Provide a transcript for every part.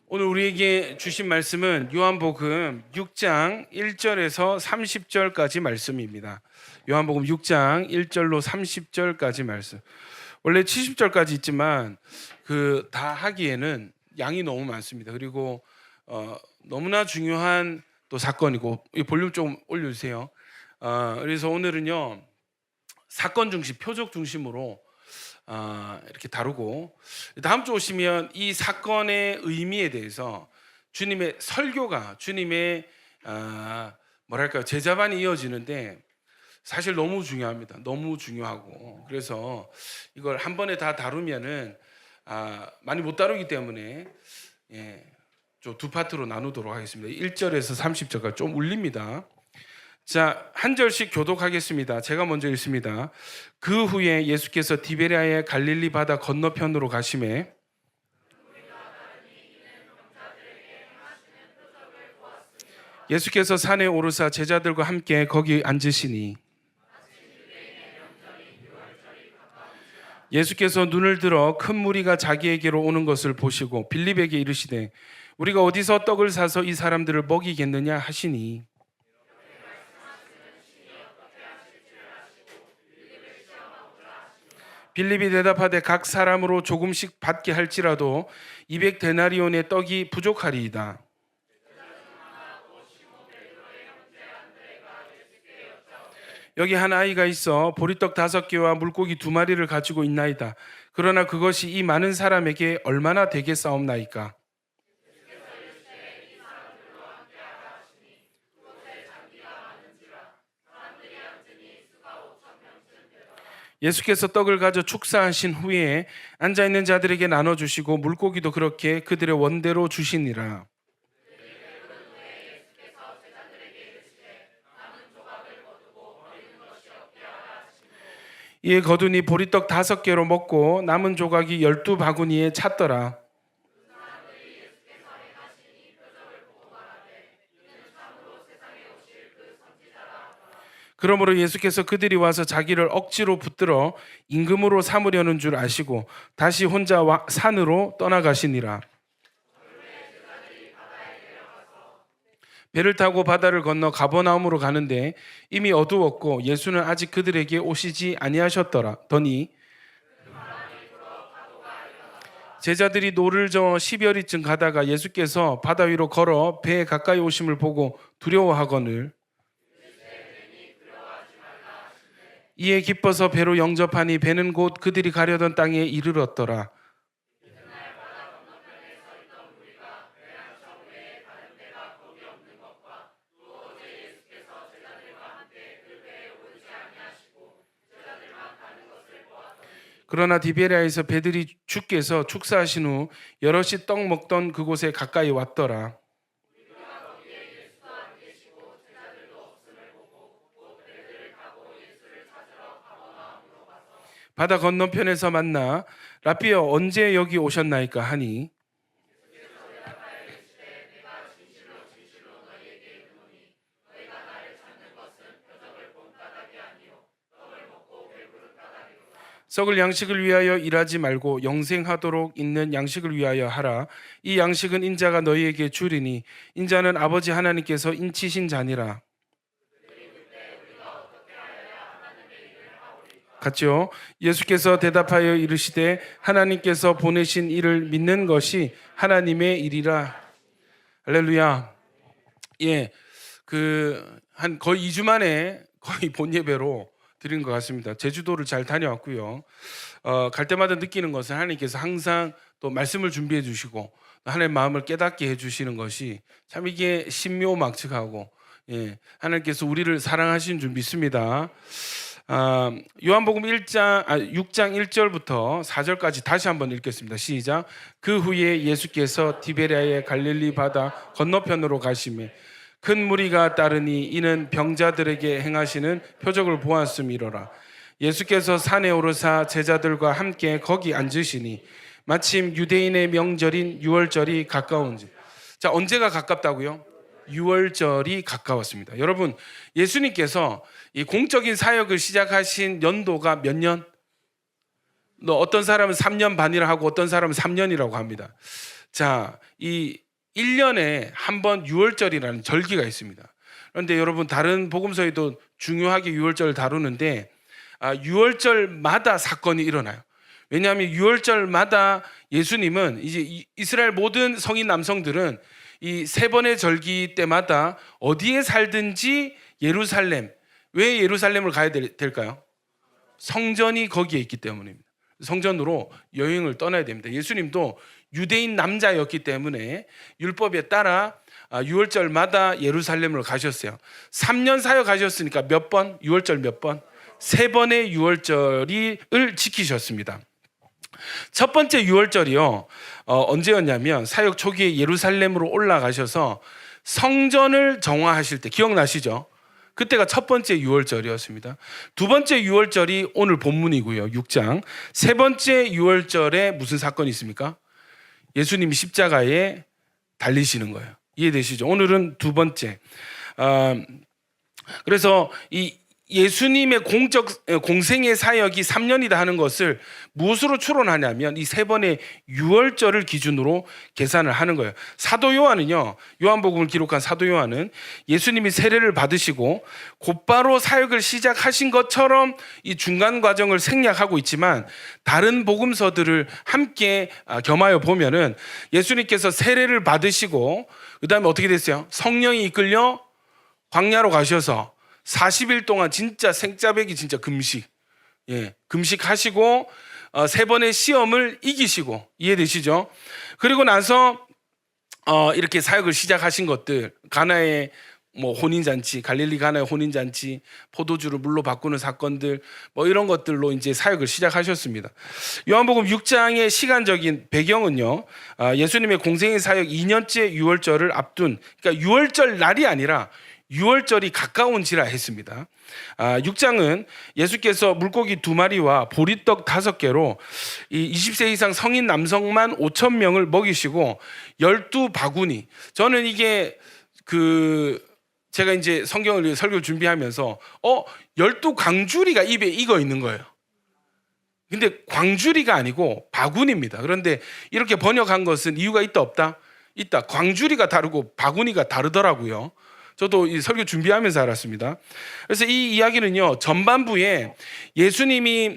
오늘 우리에게 주신 말씀은 요한복음 6장 1절에서 30절까지 말씀입니다. 요한복음 6장 1절로 30절까지 말씀. 원래 70절까지 있지만 다 하기에는 양이 너무 많습니다. 그리고 너무나 중요한 또 사건이고, 이 볼륨 좀 올려주세요. 그래서 오늘은요, 사건 중심, 표적 중심으로 이렇게 다루고, 다음 주 오시면 이 사건의 의미에 대해서 주님의 설교가, 주님의 뭐랄까요, 제자반이 이어지는데 사실 너무 중요합니다. 너무 중요하고, 그래서 이걸 한 번에 다 다루면은 많이 못 다루기 때문에 좀 두 파트로 나누도록 하겠습니다. 1절에서 30절까지 좀 울립니다. 자, 한 절씩 교독하겠습니다. 제가 먼저 읽습니다. 그 후에 예수께서 디베랴의 갈릴리 바다 건너편으로 가시매 예수께서 산에 오르사 제자들과 함께 거기 앉으시니 예수께서 눈을 들어 큰 무리가 자기에게로 오는 것을 보시고 빌립에게 이르시되 우리가 어디서 떡을 사서 이 사람들을 먹이겠느냐 하시니 빌립이 대답하되 각 사람으로 조금씩 받게 할지라도 200데나리온의 떡이 부족하리이다. 여기 한 아이가 있어 보리떡 5개와 물고기 2마리를 가지고 있나이다. 그러나 그것이 이 많은 사람에게 얼마나 되겠사옵나이까? 예수께서 떡을 가져 축사하신 후에 앉아있는 자들에게 나눠주시고 물고기도 그렇게 그들의 원대로 주시니라. 이에 거두니 보리떡 5개로 먹고 남은 조각이 12바구니에 찼더라. 그러므로 예수께서 그들이 와서 자기를 억지로 붙들어 임금으로 삼으려는 줄 아시고 다시 혼자 산으로 떠나가시니라. 배를 타고 바다를 건너 가버나움으로 가는데 이미 어두웠고 예수는 아직 그들에게 오시지 아니하셨더니 제자들이 노를 저어 10여리쯤 가다가 예수께서 바다 위로 걸어 배에 가까이 오심을 보고 두려워하거늘 이에 기뻐서 배로 영접하니 배는 곧 그들이 가려던 땅에 이르렀더라. 그러나 디베랴에서 배들이 주께서 축사하신 후 여럿이 떡 먹던 그곳에 가까이 왔더라. 바다 건너편에서 만나 라삐여 언제 여기 오셨나이까 하니 썩을 양식을 위하여 일하지 말고 영생하도록 있는 양식을 위하여 하라. 이 양식은 인자가 너희에게 주리니 인자는 아버지 하나님께서 인치신 자니라. 같죠? 예수께서 대답하여 이르시되 하나님께서 보내신 이를 믿는 것이 하나님의 일이라. 할렐루야. 한 거의 2주 만에 거의 본예배로 드린 것 같습니다. 제주도를 잘 다녀왔고요. 갈 때마다 느끼는 것은 하나님께서 항상 또 말씀을 준비해 주시고 하나님의 마음을 깨닫게 해주시는 것이 참 이게 신묘막측하고 하나님께서 우리를 사랑하신 줄 믿습니다. 요한복음 6장 1절부터 4절까지 다시 한번 읽겠습니다. 시작. 그 후에 예수께서 디베랴의 갈릴리 바다 건너편으로 가시매 큰 무리가 따르니 이는 병자들에게 행하시는 표적을 보았음이로라. 예수께서 산에 오르사 제자들과 함께 거기 앉으시니 마침 유대인의 명절인 유월절이 가까운지. 자, 언제가 가깝다고요? 유월절이 가까웠습니다. 여러분, 예수님께서 이 공적인 사역을 시작하신 연도가 몇 년? 어떤 사람은 3년 반이라 하고 어떤 사람은 3년이라고 합니다. 자, 이 1년에 한 번 유월절이라는 절기가 있습니다. 그런데 여러분 다른 복음서에도 중요하게 유월절을 다루는데 유월절마다 사건이 일어나요. 왜냐하면 유월절마다 예수님은 이제 이스라엘 모든 성인 남성들은 이 세 번의 절기 때마다 어디에 살든지 예루살렘, 왜 예루살렘을 가야 될까요? 성전이 거기에 있기 때문입니다. 성전으로 여행을 떠나야 됩니다. 예수님도 유대인 남자였기 때문에 율법에 따라 유월절마다 예루살렘을 가셨어요. 3년 사역하셨으니까 몇 번? 유월절 몇 번? 3번의 유월절을 지키셨습니다. 첫 번째 유월절이요. 언제였냐면 사역 초기에 예루살렘으로 올라가셔서 성전을 정화하실 때, 기억나시죠? 그때가 첫 번째 유월절이었습니다. 두 번째 유월절이 오늘 본문이고요. 6장. 세 번째 유월절에 무슨 사건이 있습니까? 예수님이 십자가에 달리시는 거예요. 이해되시죠? 오늘은 두 번째. 그래서 이 예수님의 공생의 사역이 3년이다 하는 것을 무엇으로 추론하냐면 이 세 번의 유월절을 기준으로 계산을 하는 거예요. 사도 요한은요, 요한복음을 기록한 사도 요한은 예수님이 세례를 받으시고 곧바로 사역을 시작하신 것처럼 이 중간 과정을 생략하고 있지만 다른 복음서들을 함께 겸하여 보면은 예수님께서 세례를 받으시고 그 다음에 어떻게 됐어요? 성령이 이끌려 광야로 가셔서 40일 동안 진짜 생짜배기 진짜 금식하시고 세 번의 시험을 이기시고, 이해되시죠? 그리고 나서 이렇게 사역을 시작하신 것들, 가나의 혼인잔치, 갈릴리 가나의 혼인잔치, 포도주를 물로 바꾸는 사건들, 이런 것들로 이제 사역을 시작하셨습니다. 요한복음 6장의 시간적인 배경은요, 예수님의 공생의 사역 2년째 유월절을 앞둔, 그러니까 유월절 날이 아니라 유월절이 가까운지라 했습니다. 6장은 예수께서 물고기 2마리와 보리떡 5개로 20세 이상 성인 남성만 5,000명을 먹이시고 12바구니. 저는 이게 제가 이제 성경을 설교 준비하면서 12광주리가 입에 익어 있는 거예요. 근데 광주리가 아니고 바구니입니다. 그런데 이렇게 번역한 것은 이유가 있다 없다? 있다. 광주리가 다르고 바구니가 다르더라고요. 저도 이 설교 준비하면서 알았습니다. 그래서 이 이야기는요, 전반부에 예수님이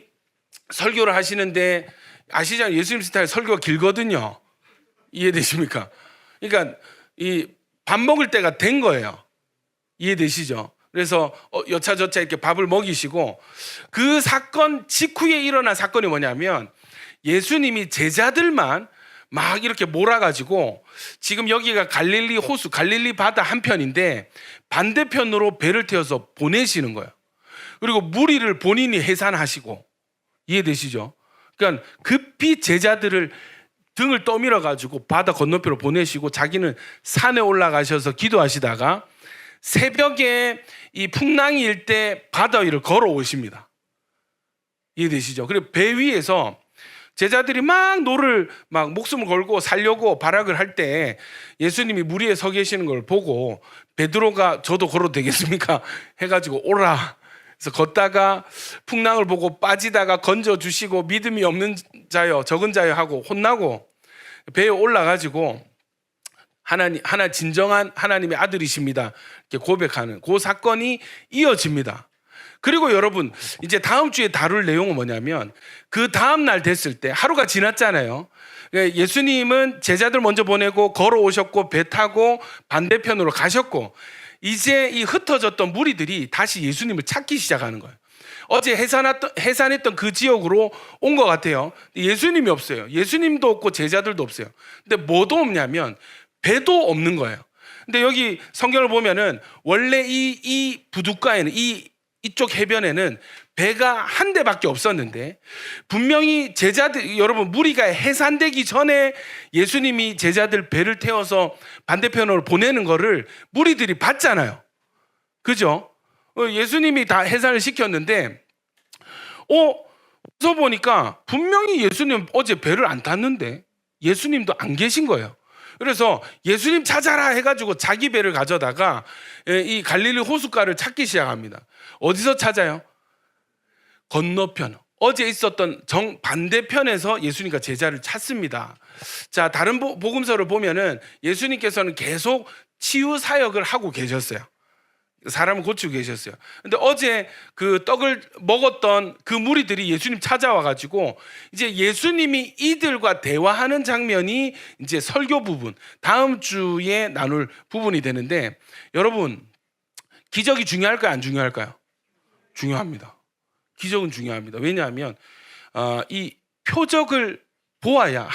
설교를 하시는데 아시잖아요. 예수님 스타일 설교가 길거든요. 이해되십니까? 그러니까 이 밥 먹을 때가 된 거예요. 이해되시죠? 그래서 여차저차 이렇게 밥을 먹이시고 그 사건 직후에 일어난 사건이 뭐냐면 예수님이 제자들만 막 이렇게 몰아가지고 지금 여기가 갈릴리 호수, 갈릴리 바다 한편인데 반대편으로 배를 태워서 보내시는 거예요. 그리고 무리를 본인이 해산하시고, 이해되시죠? 그러니까 급히 제자들을 등을 떠밀어 가지고 바다 건너편으로 보내시고 자기는 산에 올라가셔서 기도하시다가 새벽에 이 풍랑이 일 때 바다 위를 걸어오십니다. 이해되시죠? 그리고 배 위에서 제자들이 막 목숨을 걸고 살려고 발악을 할 때 예수님이 물 위에 서 계시는 걸 보고 베드로가 저도 걸어도 되겠습니까? 해가지고 오라. 그래서 걷다가 풍랑을 보고 빠지다가 건져주시고 믿음이 없는 자여, 적은 자여 하고 혼나고 배에 올라가지고 하나 진정한 하나님의 아들이십니다. 이렇게 고백하는 그 사건이 이어집니다. 그리고 여러분, 이제 다음 주에 다룰 내용은 뭐냐면 그 다음 날 됐을 때 하루가 지났잖아요. 예수님은 제자들 먼저 보내고 걸어오셨고 배 타고 반대편으로 가셨고 이제 이 흩어졌던 무리들이 다시 예수님을 찾기 시작하는 거예요. 어제 해산했던 그 지역으로 온 것 같아요. 예수님이 없어요. 예수님도 없고 제자들도 없어요. 근데 뭐도 없냐면 배도 없는 거예요. 근데 여기 성경을 보면은 원래 이 부둣가에는 이쪽 해변에는 배가 한 대밖에 없었는데 분명히 제자들, 여러분 무리가 해산되기 전에 예수님이 제자들 배를 태워서 반대편으로 보내는 거를 무리들이 봤잖아요. 그죠? 예수님이 다 해산을 시켰는데 그래서 보니까 분명히 예수님 어제 배를 안 탔는데 예수님도 안 계신 거예요. 그래서 예수님 찾아라 해가지고 자기 배를 가져다가 이 갈릴리 호숫가를 찾기 시작합니다. 어디서 찾아요? 건너편, 어제 있었던 정반대편에서 예수님과 제자를 찾습니다. 자, 다른 복음서를 보면은 예수님께서는 계속 치유 사역을 하고 계셨어요. 사람을 고치고 계셨어요. 근데 어제 그 떡을 먹었던 그 무리들이 예수님 찾아와 가지고 이제 예수님이 이들과 대화하는 장면이 이제 설교 부분, 다음 주에 나눌 부분이 되는데, 여러분, 기적이 중요할까요, 안 중요할까요? 중요합니다. 기적은 중요합니다. 왜냐하면 이 표적을 보아야,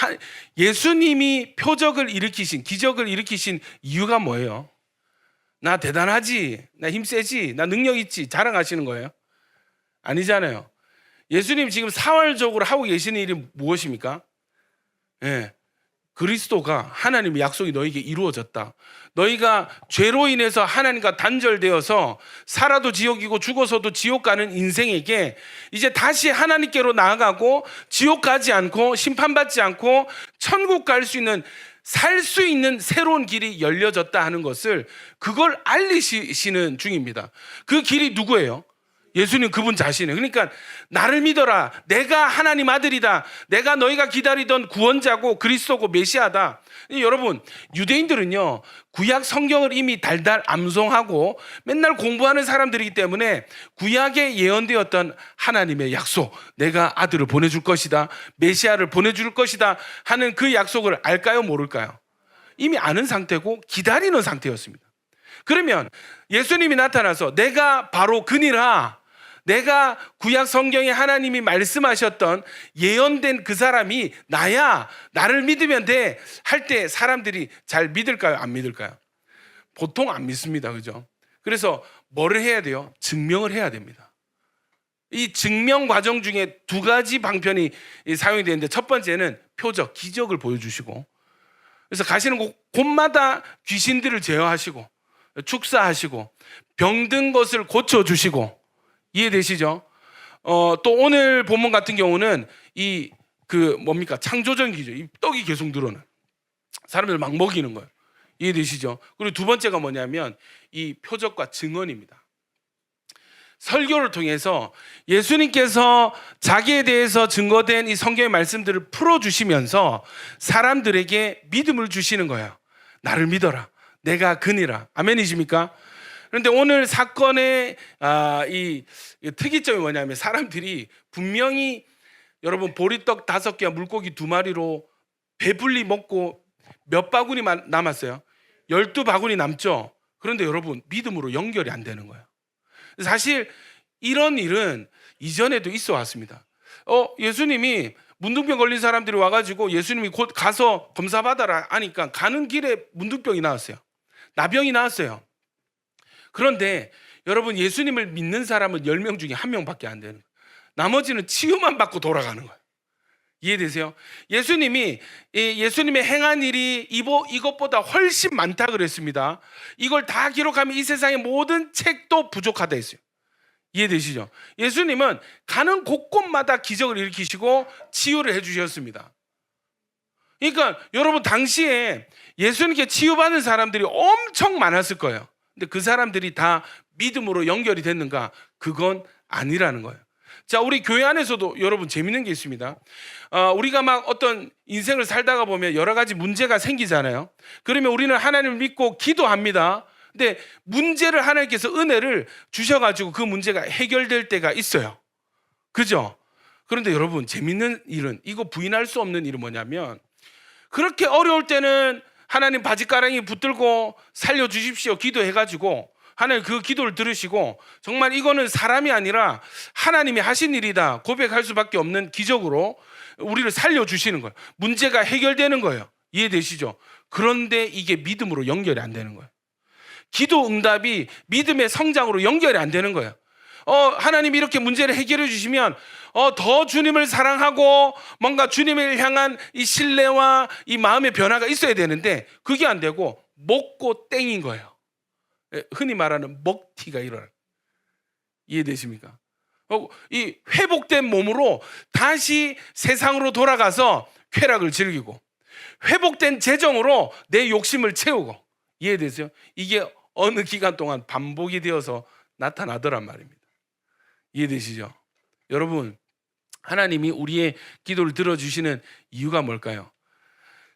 예수님이 표적을 일으키신, 기적을 일으키신 이유가 뭐예요? 나 대단하지, 나 힘세지, 나 능력 있지 자랑하시는 거예요? 아니잖아요. 예수님 지금 사활적으로 하고 계시는 일이 무엇입니까? 예, 그리스도가, 하나님의 약속이 너에게 이루어졌다. 너희가 죄로 인해서 하나님과 단절되어서 살아도 지옥이고 죽어서도 지옥 가는 인생에게 이제 다시 하나님께로 나아가고 지옥 가지 않고 심판받지 않고 천국 갈 수 있는, 살 수 있는 새로운 길이 열려졌다 하는 것을, 그걸 알리시는 중입니다. 그 길이 누구예요? 예수님 그분 자신이에요. 그러니까 나를 믿어라, 내가 하나님 아들이다, 내가 너희가 기다리던 구원자고 그리스도고 메시아다. 여러분, 유대인들은요 구약 성경을 이미 달달 암송하고 맨날 공부하는 사람들이기 때문에 구약에 예언되었던 하나님의 약속, 내가 아들을 보내줄 것이다, 메시아를 보내줄 것이다 하는 그 약속을 알까요, 모를까요? 이미 아는 상태고 기다리는 상태였습니다. 그러면 예수님이 나타나서 내가 바로 그니라, 내가 구약 성경에 하나님이 말씀하셨던 예언된 그 사람이 나야, 나를 믿으면 돼 할 때 사람들이 잘 믿을까요, 안 믿을까요? 보통 안 믿습니다. 그죠? 그래서 뭐를 해야 돼요? 증명을 해야 됩니다. 이 증명 과정 중에 두 가지 방편이 사용이 되는데, 첫 번째는 표적, 기적을 보여주시고, 그래서 가시는 곳마다 귀신들을 제어하시고 축사하시고 병든 것을 고쳐주시고, 이해되시죠? 또 오늘 본문 같은 경우는 뭡니까? 창조적인 기죠. 이 떡이 계속 늘어나. 사람들 막 먹이는 거예요. 이해되시죠? 그리고 두 번째가 뭐냐면 이 표적과 증언입니다. 설교를 통해서 예수님께서 자기에 대해서 증거된 이 성경의 말씀들을 풀어주시면서 사람들에게 믿음을 주시는 거예요. 나를 믿어라, 내가 그니라. 아멘이십니까? 그런데 오늘 사건의 이 특이점이 뭐냐면, 사람들이 분명히, 여러분, 보리떡 5개와 물고기 2마리로 배불리 먹고 몇 바구니 남았어요? 12바구니 남죠? 그런데 여러분, 믿음으로 연결이 안 되는 거예요. 사실 이런 일은 이전에도 있어 왔습니다. 예수님이 문둥병 걸린 사람들이 와가지고 예수님이 곧 가서 검사받아라 하니까 가는 길에 문둥병이 나왔어요. 나병이 나왔어요. 그런데 여러분, 예수님을 믿는 사람은 10명 중에 1명밖에 안 되는 거예요. 나머지는 치유만 받고 돌아가는 거예요. 이해되세요? 예수님의 행한 일이 이것보다 훨씬 많다 그랬습니다. 이걸 다 기록하면 이 세상의 모든 책도 부족하다 했어요. 이해되시죠? 예수님은 가는 곳곳마다 기적을 일으키시고 치유를 해주셨습니다. 그러니까 여러분, 당시에 예수님께 치유받는 사람들이 엄청 많았을 거예요. 근데 그 사람들이 다 믿음으로 연결이 됐는가? 그건 아니라는 거예요. 자, 우리 교회 안에서도 여러분 재밌는 게 있습니다. 우리가 막 어떤 인생을 살다가 보면 여러 가지 문제가 생기잖아요. 그러면 우리는 하나님을 믿고 기도합니다. 근데 문제를 하나님께서 은혜를 주셔가지고 그 문제가 해결될 때가 있어요. 그죠? 그런데 여러분, 재밌는 일은, 이거 부인할 수 없는 일은 뭐냐면, 그렇게 어려울 때는 하나님 바지가랑이 붙들고 살려주십시오 기도해가지고 하나님 그 기도를 들으시고, 정말 이거는 사람이 아니라 하나님이 하신 일이다 고백할 수밖에 없는 기적으로 우리를 살려주시는 거예요. 문제가 해결되는 거예요. 이해되시죠? 그런데 이게 믿음으로 연결이 안 되는 거예요. 기도 응답이 믿음의 성장으로 연결이 안 되는 거예요. 하나님이 이렇게 문제를 해결해 주시면 더 주님을 사랑하고 뭔가 주님을 향한 이 신뢰와 이 마음의 변화가 있어야 되는데, 그게 안 되고 먹고 땡인 거예요. 흔히 말하는 먹튀가 일어나요. 이해되십니까? 이 회복된 몸으로 다시 세상으로 돌아가서 쾌락을 즐기고, 회복된 재정으로 내 욕심을 채우고, 이해되세요? 이게 어느 기간 동안 반복이 되어서 나타나더란 말입니다. 이해되시죠? 여러분, 하나님이 우리의 기도를 들어주시는 이유가 뭘까요?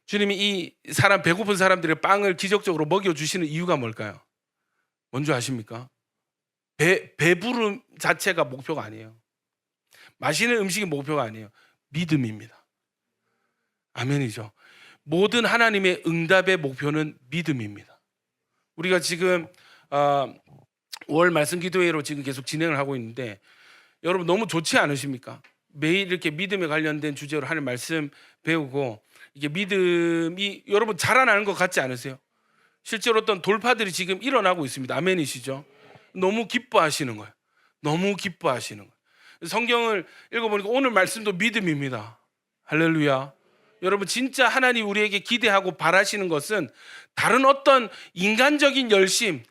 주님이 이 사람, 배고픈 사람들의 빵을 기적적으로 먹여주시는 이유가 뭘까요? 뭔지 아십니까? 배부름 자체가 목표가 아니에요. 맛있는 음식이 목표가 아니에요. 믿음입니다. 아멘이죠. 모든 하나님의 응답의 목표는 믿음입니다. 우리가 지금 5월 말씀 기도회로 지금 계속 진행을 하고 있는데, 여러분 너무 좋지 않으십니까? 매일 이렇게 믿음에 관련된 주제로 하는 말씀 배우고, 이게 믿음이 여러분 자라나는 것 같지 않으세요? 실제로 어떤 돌파들이 지금 일어나고 있습니다. 아멘이시죠? 너무 기뻐하시는 거예요. 너무 기뻐하시는 거예요. 성경을 읽어보니까 오늘 말씀도 믿음입니다. 할렐루야. 여러분 진짜 하나님 우리에게 기대하고 바라시는 것은 다른 어떤 인간적인 열심,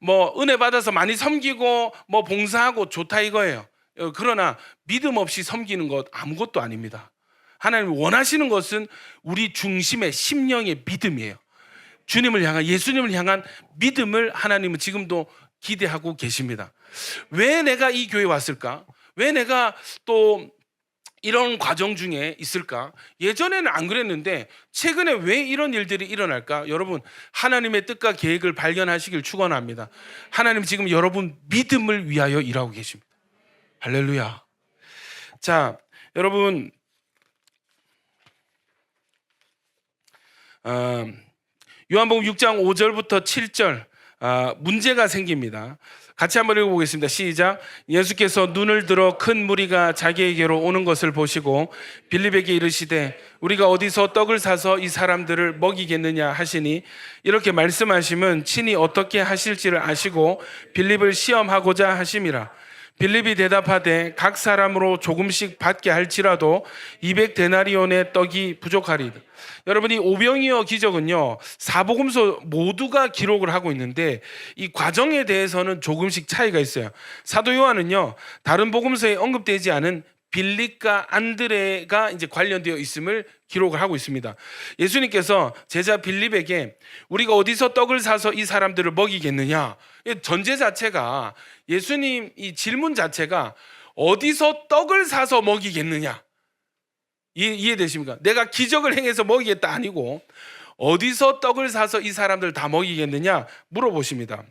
뭐 은혜 받아서 많이 섬기고 뭐 봉사하고 좋다 이거예요. 그러나 믿음 없이 섬기는 것 아무것도 아닙니다. 하나님 원하시는 것은 우리 중심의 심령의 믿음이에요. 주님을 향한, 예수님을 향한 믿음을 하나님은 지금도 기대하고 계십니다. 왜 내가 이 교회에 왔을까? 왜 내가 또 이런 과정 중에 있을까? 예전에는 안 그랬는데 최근에 왜 이런 일들이 일어날까? 여러분 하나님의 뜻과 계획을 발견하시길 축원합니다. 하나님 지금 여러분 믿음을 위하여 일하고 계십니다. 할렐루야. 자, 여러분 요한복음 6장 5절부터 7절 문제가 생깁니다. 같이 한번 읽어보겠습니다. 시작. 예수께서 눈을 들어 큰 무리가 자기에게로 오는 것을 보시고 빌립에게 이르시되 우리가 어디서 떡을 사서 이 사람들을 먹이겠느냐 하시니, 이렇게 말씀하심은 친히 어떻게 하실지를 아시고 빌립을 시험하고자 하심이라. 빌립이 대답하되 각 사람으로 조금씩 받게 할지라도 200데나리온의 떡이 부족하리이다. 여러분 이 오병이어 기적은요 사복음서 모두가 기록을 하고 있는데 이 과정에 대해서는 조금씩 차이가 있어요. 사도 요한은요 다른 복음서에 언급되지 않은 빌립과 안드레가 이제 관련되어 있음을 기록을 하고 있습니다. 예수님께서 제자 빌립에게 우리가 어디서 떡을 사서 이 사람들을 먹이겠느냐, 전제 자체가, 예수님 이 질문 자체가 어디서 떡을 사서 먹이겠느냐, 이해되십니까? 내가 기적을 행해서 먹이겠다 아니고 어디서 떡을 사서 이 사람들 다 먹이겠느냐 물어보십니다.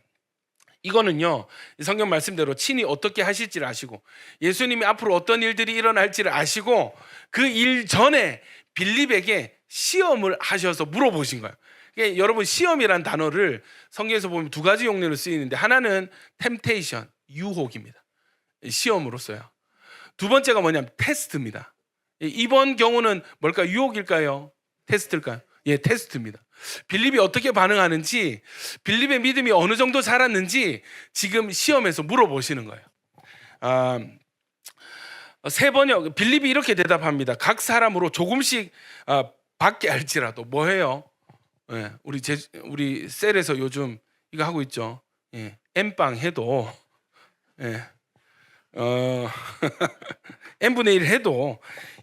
이거는요 성경 말씀대로 친히 어떻게 하실지를 아시고 예수님이 앞으로 어떤 일들이 일어날지를 아시고 그 일 전에 빌립에게 시험을 하셔서 물어보신 거예요. 그러니까 여러분 시험이란 단어를 성경에서 보면 두 가지 용례로 쓰이는데, 하나는 템테이션, 유혹입니다. 시험으로 써요. 두 번째가 뭐냐면 테스트입니다. 이번 경우는 뭘까요? 유혹일까요? 테스트일까요? 테스트입니다. 빌립이 어떻게 반응하는지, 빌립의 믿음이 어느 정도 자랐는지 지금 시험에서 물어보시는 거예요. 세 번역 빌립이 이렇게 대답합니다. 각 사람으로 조금씩 받게 할지라도. 뭐해요? 우리 셀에서 요즘 이거 하고 있죠. N빵 해도 n분의 1 해도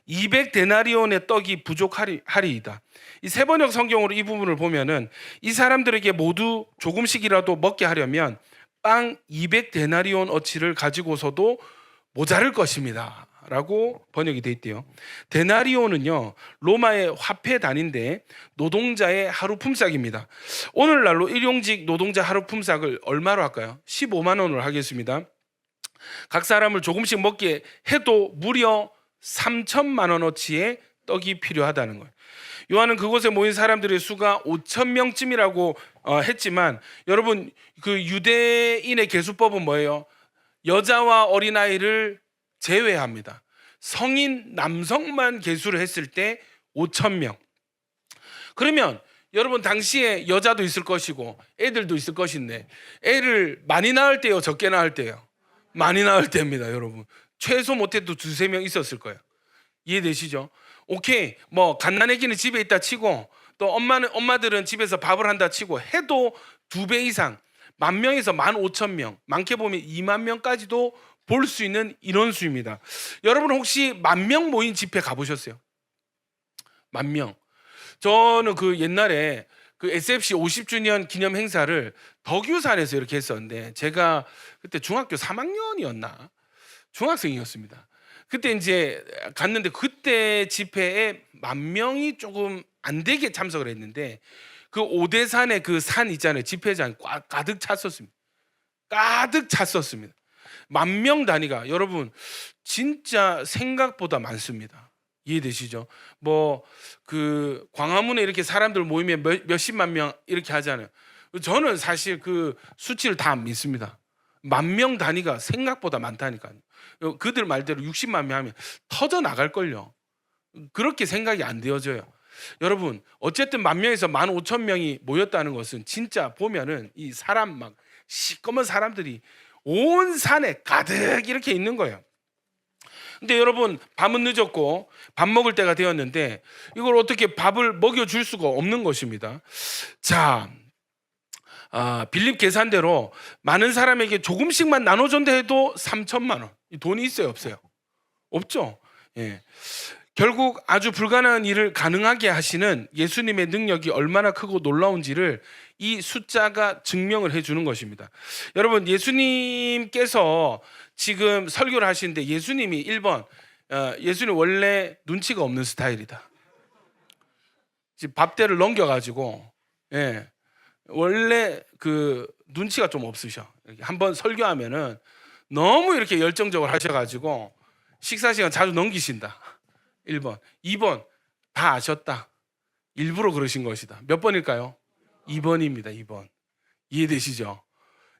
200데나리온의 떡이 부족하리이다. 이 세번역 성경으로 이 부분을 보면은 이 사람들에게 모두 조금씩이라도 먹게 하려면 빵 200데나리온 어치를 가지고서도 모자랄 것입니다 라고 번역이 돼 있대요. 데나리온은요 로마의 화폐 단위인데 노동자의 하루 품삯입니다. 오늘날로 일용직 노동자 하루 품삯을 얼마로 할까요? 15만 원으로 하겠습니다. 각 사람을 조금씩 먹게 해도 무려 3천만 원어치의 떡이 필요하다는 거예요. 요한은 그곳에 모인 사람들의 수가 5천 명쯤이라고 했지만, 여러분 그 유대인의 계수법은 뭐예요? 여자와 어린아이를 제외합니다. 성인 남성만 계수를 했을 때 5천 명. 그러면 여러분 당시에 여자도 있을 것이고 애들도 있을 것인데, 애를 많이 낳을 때요 적게 낳을 때요? 많이 낳을 때입니다. 여러분 최소 못해도 2-3명 있었을 거예요. 이해되시죠? 오케이, 뭐 갓난아기는 집에 있다 치고 또 엄마들은 집에서 밥을 한다 치고 해도 2배 이상, 10,000명에서 15,000명, 많게 보면 20,000명까지도 볼 수 있는 인원수입니다. 여러분 혹시 10,000명 모인 집회 가보셨어요? 10,000명. 저는 그 옛날에 그 SFC 50주년 기념 행사를 덕유산에서 이렇게 했었는데, 제가 그때 중학교 3학년이었나? 중학생이었습니다. 그때 이제 갔는데 그때 집회에 10,000명이 조금 안 되게 참석을 했는데 그 오대산의 그 산 있잖아요. 집회장 가득 찼었습니다. 가득 찼었습니다. 10,000명 단위가 여러분 진짜 생각보다 많습니다. 이해되시죠? 뭐 그 광화문에 이렇게 사람들 모이면 몇십만 명 이렇게 하잖아요. 저는 사실 그 수치를 다 안 믿습니다. 10,000명 단위가 생각보다 많다니까요. 그들 말대로 60만 명 하면 터져 나갈 걸요. 그렇게 생각이 안 되어져요. 여러분 어쨌든 10,000명에서 15,000명이 모였다는 것은 진짜 보면은 이 사람 막 시꺼먼 사람들이 온 산에 가득 이렇게 있는 거예요. 근데 여러분 밤은 늦었고 밥 먹을 때가 되었는데 이걸 어떻게 밥을 먹여줄 수가 없는 것입니다. 자, 빌립 계산대로 많은 사람에게 조금씩만 나눠준다 해도 3천만 원. 돈이 있어요, 없어요? 없죠. 예. 결국 아주 불가능한 일을 가능하게 하시는 예수님의 능력이 얼마나 크고 놀라운지를 이 숫자가 증명을 해주는 것입니다. 여러분 예수님께서 지금 설교를 하시는데 예수님이 1번 예수님 원래 눈치가 없는 스타일이다. 지금 밥대를 넘겨가지고 원래 그 눈치가 좀 없으셔. 한번 설교하면은 너무 이렇게 열정적으로 하셔가지고 식사 시간 자주 넘기신다. 1번. 2번 다 아셨다. 일부러 그러신 것이다. 몇 번일까요? 2번입니다. 2번. 이해되시죠?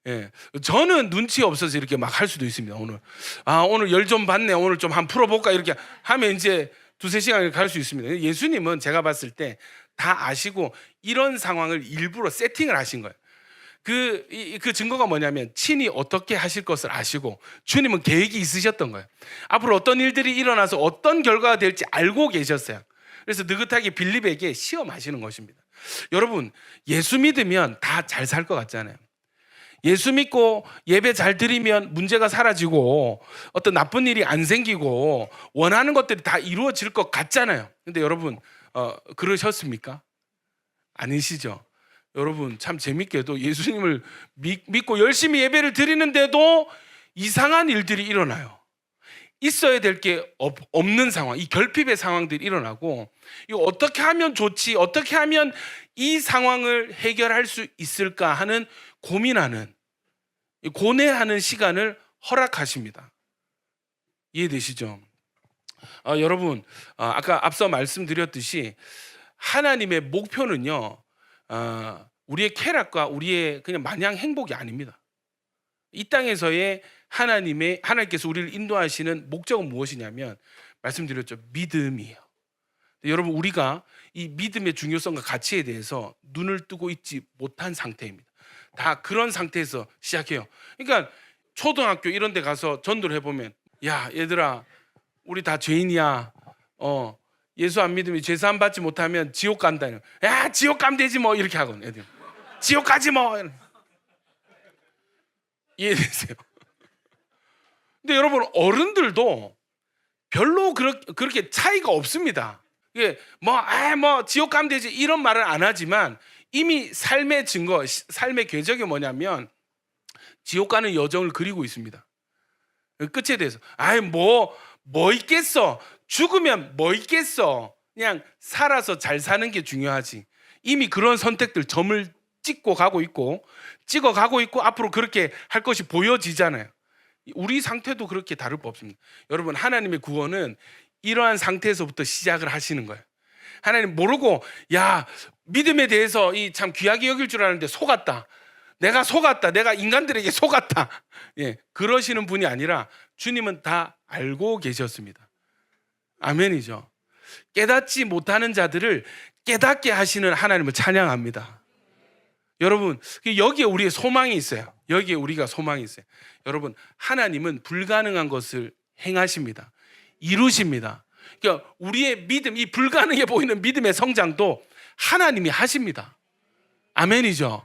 예. 저는 눈치 없어서 이렇게 막 할 수도 있습니다. 오늘 열 좀 받네. 오늘 좀 한번 풀어볼까 이렇게 하면 이제 2-3시간 갈 수 있습니다. 예수님은 제가 봤을 때 다 아시고 이런 상황을 일부러 세팅을 하신 거예요. 그 증거가 뭐냐면 친히 어떻게 하실 것을 아시고 주님은 계획이 있으셨던 거예요. 앞으로 어떤 일들이 일어나서 어떤 결과가 될지 알고 계셨어요. 그래서 느긋하게 빌립에게 시험하시는 것입니다. 여러분 예수 믿으면 다 잘 살 것 같잖아요. 예수 믿고 예배 잘 드리면 문제가 사라지고 어떤 나쁜 일이 안 생기고 원하는 것들이 다 이루어질 것 같잖아요. 근데 여러분 그러셨습니까? 아니시죠? 여러분 참 재밌게도 예수님을 믿고 열심히 예배를 드리는데도 이상한 일들이 일어나요. 있어야 될 게 없는 상황, 이 결핍의 상황들이 일어나고 이거 어떻게 하면 좋지? 어떻게 하면 이 상황을 해결할 수 있을까 하는 고민하는, 고뇌하는 시간을 허락하십니다. 이해되시죠? 여러분 아까 앞서 말씀드렸듯이 하나님의 목표는요 우리의 쾌락과 우리의 그냥 마냥 행복이 아닙니다. 이 땅에서의 하나님께서 우리를 인도하시는 목적은 무엇이냐면 말씀드렸죠. 믿음이에요. 여러분 우리가 이 믿음의 중요성과 가치에 대해서 눈을 뜨고 있지 못한 상태입니다. 다 그런 상태에서 시작해요. 그러니까 초등학교 이런 데 가서 전도를 해보면 야 얘들아 우리 다 죄인이야. 예수 안 믿으면 죄사함 받지 못하면 지옥 간다. 야 지옥 가면 되지 뭐 이렇게 하거든 애들. 지옥 가지 뭐. 이해되세요? 근데 여러분 어른들도 별로 그렇게 차이가 없습니다. 이게 뭐 지옥 가면 되지 이런 말을 안 하지만 이미 삶의 증거, 삶의 궤적이 뭐냐면 지옥 가는 여정을 그리고 있습니다. 끝에 대해서 뭐 있겠어? 죽으면 뭐 있겠어? 그냥 살아서 잘 사는 게 중요하지. 이미 그런 선택들 점을 찍어 가고 있고 앞으로 그렇게 할 것이 보여지잖아요. 우리 상태도 그렇게 다를 바 없습니다. 여러분 속하나님의 구원은 이러한 상태에서부터 시작을 하시는 거예요. 하나님 모르고 야 믿음에 대해서 이 참 귀하게 여길 줄 아는데 속았다. 내가 인간들에게 속았다. 그러시는 분이 아니라 주님은 다 알고 계셨습니다. 아멘이죠. 깨닫지 못하는 자들을 깨닫게 하시는 하나님을 찬양합니다. 여러분 여기에 우리의 소망이 있어요. 여기에 우리가 소망이 있어요. 여러분 하나님은 불가능한 것을 행하십니다. 이루십니다. 그러니까 우리의 믿음, 이 불가능해 보이는 믿음의 성장도 하나님이 하십니다. 아멘이죠.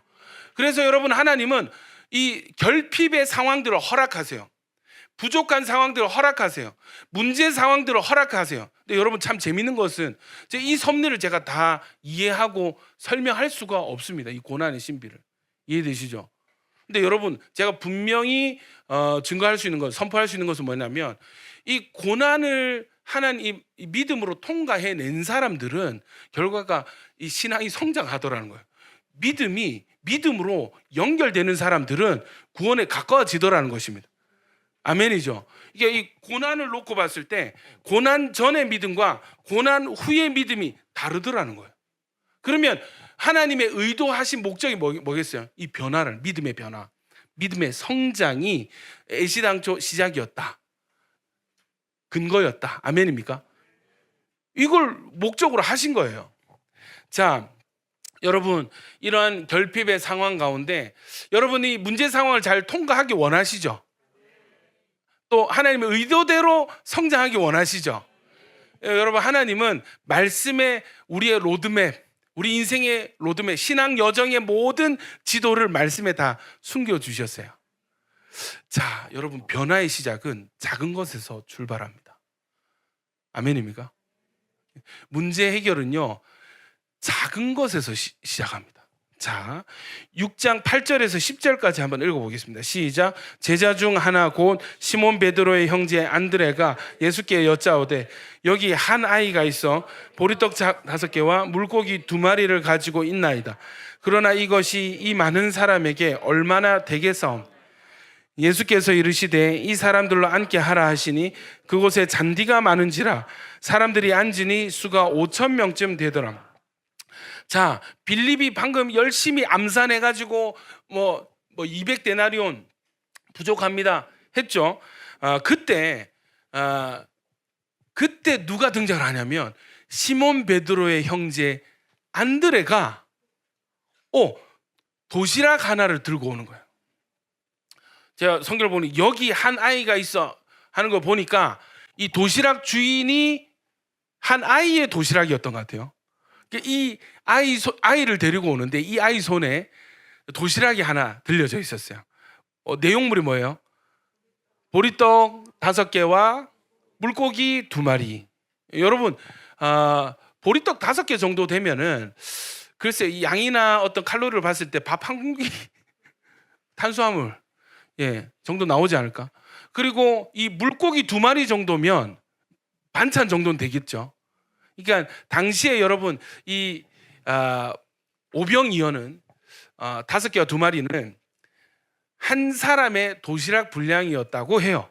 그래서 여러분 하나님은 이 결핍의 상황들을 허락하세요. 부족한 상황들을 허락하세요. 문제 상황들을 허락하세요. 근데 여러분 참 재밌는 것은 이 섭리를 제가 다 이해하고 설명할 수가 없습니다. 이 고난의 신비를. 이해되시죠? 근데 여러분 제가 분명히 증거할 수 있는 것, 선포할 수 있는 것은 뭐냐면 이 고난을 하나님 이 믿음으로 통과해낸 사람들은 결과가 이 신앙이 성장하더라는 거예요. 믿음으로 연결되는 사람들은 구원에 가까워지더라는 것입니다. 아멘이죠. 이게 이 고난을 놓고 봤을 때 고난 전의 믿음과 고난 후의 믿음이 다르더라는 거예요. 그러면 하나님의 의도하신 목적이 뭐겠어요? 이 변화를, 믿음의 변화, 믿음의 성장이 애시당초 시작이었다, 근거였다. 아멘입니까? 이걸 목적으로 하신 거예요. 자, 여러분, 이러한 결핍의 상황 가운데 여러분이 문제 상황을 잘 통과하기 원하시죠? 또 하나님의 의도대로 성장하기 원하시죠? 여러분, 하나님은 말씀에 우리의 로드맵, 우리 인생의 로드맵, 신앙 여정의 모든 지도를 말씀에 다 숨겨주셨어요. 자, 여러분, 변화의 시작은 작은 것에서 출발합니다. 아멘입니까? 문제 해결은요, 작은 것에서 시작합니다. 자, 6장 8절에서 10절까지 한번 읽어보겠습니다. 시작. 제자 중 하나 곧 시몬 베드로의 형제 안드레가 예수께 여짜오되 여기 한 아이가 있어 보리떡 5개와 물고기 2마리를 가지고 있나이다. 그러나 이것이 이 많은 사람에게 얼마나 되겠사옴. 예수께서 이르시되 이 사람들로 앉게 하라 하시니 그곳에 잔디가 많은지라 사람들이 앉으니 수가 5,000명쯤 되더라. 자, 빌립이 방금 열심히 암산해가지고 뭐 200데나리온 부족합니다 했죠. 그때 누가 등장을 하냐면 시몬 베드로의 형제 안드레가 도시락 하나를 들고 오는 거예요. 제가 성경을 보니 여기 한 아이가 있어 하는 거 보니까 이 도시락 주인이 한 아이의 도시락이었던 것 같아요. 이 아이를 데리고 오는데 이 아이 손에 도시락이 하나 들려져 있었어요. 내용물이 뭐예요? 보리떡 5개와 물고기 2마리. 여러분, 보리떡 5개 정도 되면은 글쎄 이 양이나 어떤 칼로리를 봤을 때 밥 한 공기 탄수화물 정도 나오지 않을까? 그리고 이 물고기 2마리 정도면 반찬 정도는 되겠죠. 그러니까 당시에 여러분 이 오병이어는 5개와 2마리는 한 사람의 도시락 분량이었다고 해요.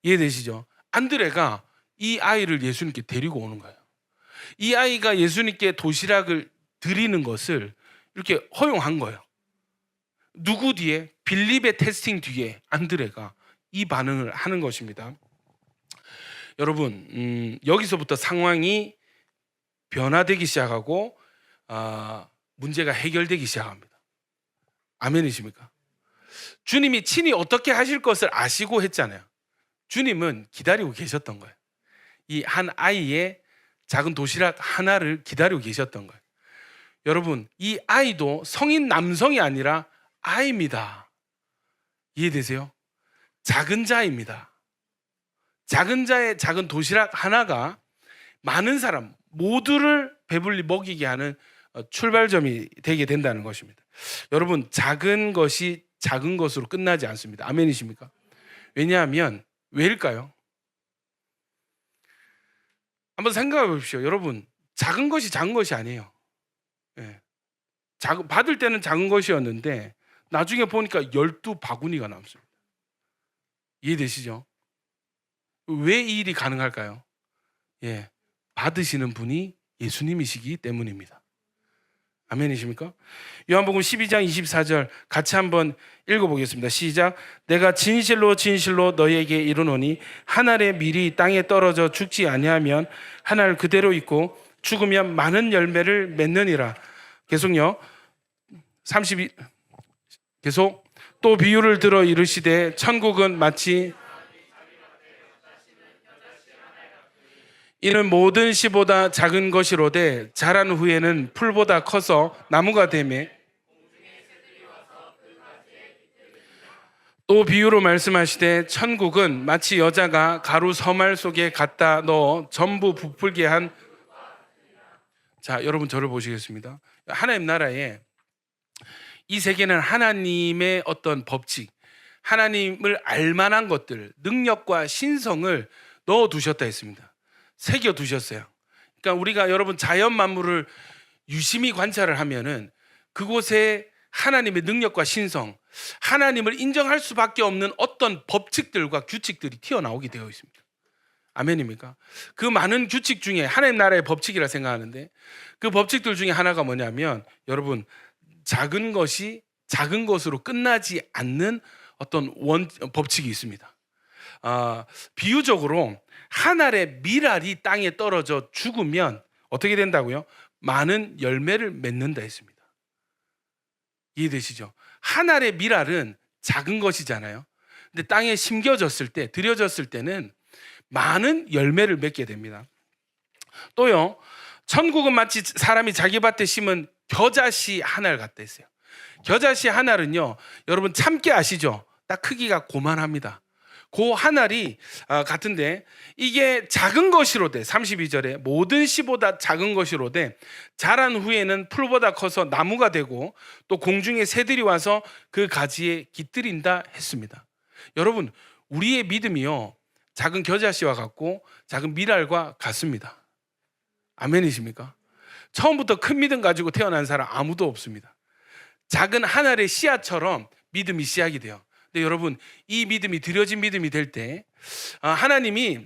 이해되시죠? 안드레가 이 아이를 예수님께 데리고 오는 거예요. 이 아이가 예수님께 도시락을 드리는 것을 이렇게 허용한 거예요. 누구 뒤에? 빌립의 테스팅 뒤에 안드레가 이 반응을 하는 것입니다. 여러분, 여기서부터 상황이 변화되기 시작하고 문제가 해결되기 시작합니다. 아멘이십니까? 주님이 친히 어떻게 하실 것을 아시고 했잖아요. 주님은 기다리고 계셨던 거예요. 이 한 아이의 작은 도시락 하나를 기다리고 계셨던 거예요. 여러분, 이 아이도 성인 남성이 아니라 아이입니다. 이해되세요? 작은 자입니다. 작은 자의 작은 도시락 하나가 많은 사람 모두를 배불리 먹이게 하는 출발점이 되게 된다는 것입니다. 여러분, 작은 것이 작은 것으로 끝나지 않습니다. 아멘이십니까? 왜냐하면 왜일까요? 한번 생각해 보십시오. 여러분, 작은 것이 작은 것이 아니에요. 받을 때는 작은 것이었는데 나중에 보니까 12바구니가 남습니다. 이해되시죠? 왜 이 일이 가능할까요? 받으시는 분이 예수님이시기 때문입니다. 아멘이십니까? 요한복음 12장 24절 같이 한번 읽어보겠습니다. 시작. 내가 진실로 진실로 너희에게 이르노니 한 알의 밀이 땅에 떨어져 죽지 아니하면 한 알 그대로 있고 죽으면 많은 열매를 맺느니라. 계속요. 32 계속. 또 비유를 들어 이르시되 천국은 마치 이는 모든 씨보다 작은 것이로되 자란 후에는 풀보다 커서 나무가 되매 또 비유로 말씀하시되 천국은 마치 여자가 가루 서말 속에 갖다 넣어 전부 부풀게 한. 자, 여러분 저를 보시겠습니다. 하나님 나라에 이 세계는 하나님의 어떤 법칙, 하나님을 알만한 것들, 능력과 신성을 넣어두셨다 했습니다. 새겨두셨어요. 그러니까 우리가 여러분 자연 만물을 유심히 관찰을 하면은 그곳에 하나님의 능력과 신성, 하나님을 인정할 수밖에 없는 어떤 법칙들과 규칙들이 튀어나오게 되어 있습니다. 아멘입니까? 그 많은 규칙 중에 하나님 나라의 법칙이라 생각하는데 그 법칙들 중에 하나가 뭐냐면 여러분 작은 것이 작은 것으로 끝나지 않는 어떤 법칙이 있습니다. 비유적으로 한 알의 밀알이 땅에 떨어져 죽으면 어떻게 된다고요? 많은 열매를 맺는다 했습니다. 이해되시죠? 한 알의 밀알은 작은 것이잖아요. 근데 땅에 심겨졌을 때, 들여졌을 때는 많은 열매를 맺게 됩니다. 또요, 천국은 마치 사람이 자기 밭에 심은 겨자씨 한 알 같다 했어요. 겨자씨 한 알은요, 여러분 참깨 아시죠? 딱 크기가 고만합니다. 그 한 알이 같은데 이게 작은 것이로되 32절에 모든 씨보다 작은 것이로되 자란 후에는 풀보다 커서 나무가 되고 또 공중의 새들이 와서 그 가지에 깃들인다 했습니다. 여러분 우리의 믿음이요 작은 겨자씨와 같고 작은 밀알과 같습니다. 아멘이십니까? 처음부터 큰 믿음 가지고 태어난 사람 아무도 없습니다. 작은 한 알의 씨앗처럼 믿음이 시작이 돼요. 근데 여러분 이 믿음이 드려진 믿음이 될 때 하나님이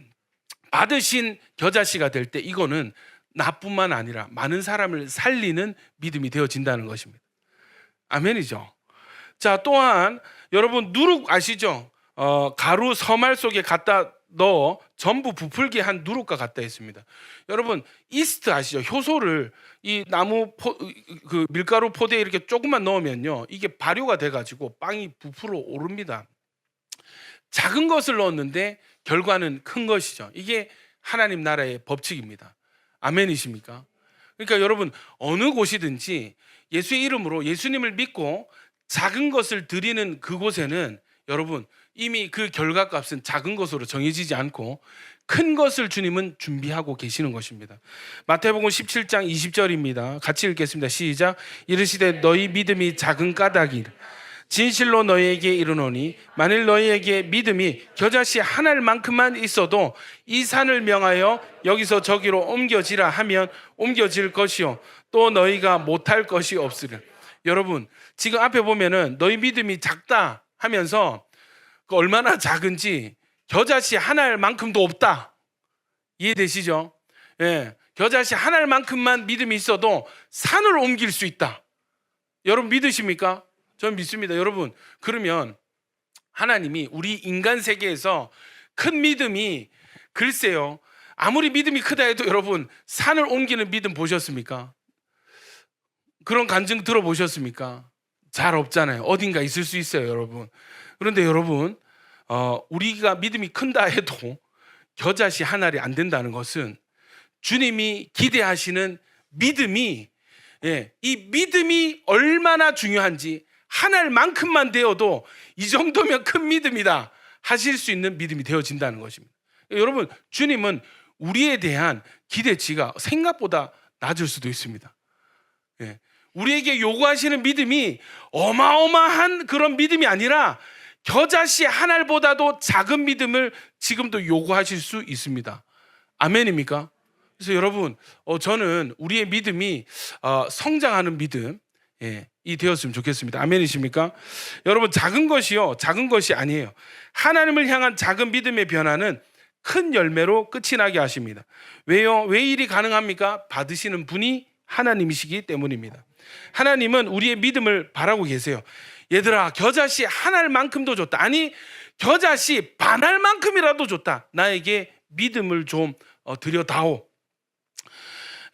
받으신 겨자씨가 될 때 이거는 나뿐만 아니라 많은 사람을 살리는 믿음이 되어진다는 것입니다. 아멘이죠. 자, 또한 여러분 누룩 아시죠? 가루 서말 속에 갖다 넣어 전부 부풀게 한 누룩과 같다 했습니다. 여러분 이스트 아시죠? 효소를 이 나무 그 밀가루 포대에 이렇게 조금만 넣으면요 이게 발효가 돼가지고 빵이 부풀어 오릅니다. 작은 것을 넣었는데 결과는 큰 것이죠. 이게 하나님 나라의 법칙입니다. 아멘이십니까? 그러니까 여러분 어느 곳이든지 예수의 이름으로 예수님을 믿고 작은 것을 드리는 그곳에는 여러분 이미 그 결과값은 작은 것으로 정해지지 않고 큰 것을 주님은 준비하고 계시는 것입니다. 마태복음 17장 20절입니다. 같이 읽겠습니다. 시작. 이르시되 너희 믿음이 작은 까닭이 진실로 너희에게 이르노니 만일 너희에게 믿음이 겨자씨 한 알만큼만 있어도 이 산을 명하여 여기서 저기로 옮겨지라 하면 옮겨질 것이요 또 너희가 못할 것이 없으리라. 여러분 지금 앞에 보면은 너희 믿음이 작다 하면서 얼마나 작은지 겨자씨 한 알만큼도 없다. 이해되시죠? 예, 겨자씨 한 알만큼만 믿음이 있어도 산을 옮길 수 있다. 여러분 믿으십니까? 저는 믿습니다. 여러분 그러면 하나님이 우리 인간 세계에서 큰 믿음이 글쎄요 아무리 믿음이 크다 해도 여러분 산을 옮기는 믿음 보셨습니까? 그런 간증 들어보셨습니까? 잘 없잖아요. 어딘가 있을 수 있어요 여러분. 그런데 여러분 우리가 믿음이 큰다 해도 겨자씨 한 알이 안 된다는 것은 주님이 기대하시는 믿음이 이 믿음이 얼마나 중요한지 한 알만큼만 되어도 이 정도면 큰 믿음이다 하실 수 있는 믿음이 되어진다는 것입니다. 여러분 주님은 우리에 대한 기대치가 생각보다 낮을 수도 있습니다. 우리에게 요구하시는 믿음이 어마어마한 그런 믿음이 아니라 겨자씨 한 알보다도 작은 믿음을 지금도 요구하실 수 있습니다. 아멘입니까? 그래서 여러분 저는 우리의 믿음이 성장하는 믿음이 되었으면 좋겠습니다. 아멘이십니까? 여러분 작은 것이요 작은 것이 아니에요. 하나님을 향한 작은 믿음의 변화는 큰 열매로 끝이 나게 하십니다. 왜요? 왜 일이 가능합니까? 받으시는 분이 하나님이시기 때문입니다. 하나님은 우리의 믿음을 바라고 계세요. 얘들아 겨자씨 한 알만큼도 줬다. 아니 겨자씨 반 알만큼이라도 줬다. 나에게 믿음을 좀 드려다오.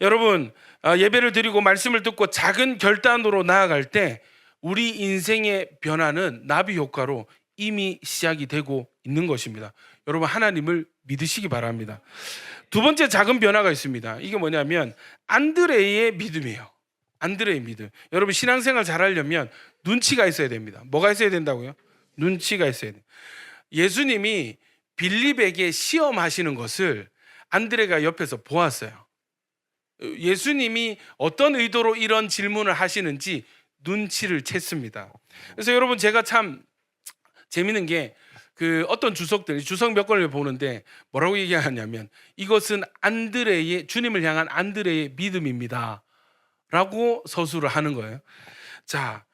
여러분 예배를 드리고 말씀을 듣고 작은 결단으로 나아갈 때 우리 인생의 변화는 나비 효과로 이미 시작이 되고 있는 것입니다. 여러분 하나님을 믿으시기 바랍니다. 두 번째 작은 변화가 있습니다. 이게 뭐냐면 안드레의 믿음이에요. 안드레의 믿음. 여러분 신앙생활 잘하려면 눈치가 있어야 됩니다. 뭐가 있어야 된다고요? 눈치가 있어야 돼요. 예수님이 빌립에게 시험하시는 것을 안드레가 옆에서 보았어요. 예수님이 어떤 의도로 이런 질문을 하시는지 눈치를 챘습니다. 그래서 여러분 제가 참 재밌는 게 어떤 주석들 주석 몇 권을 보는데 뭐라고 얘기하냐면 이것은 안드레의 주님을 향한 안드레의 믿음입니다. 라고 서술을 하는 거예요. 자,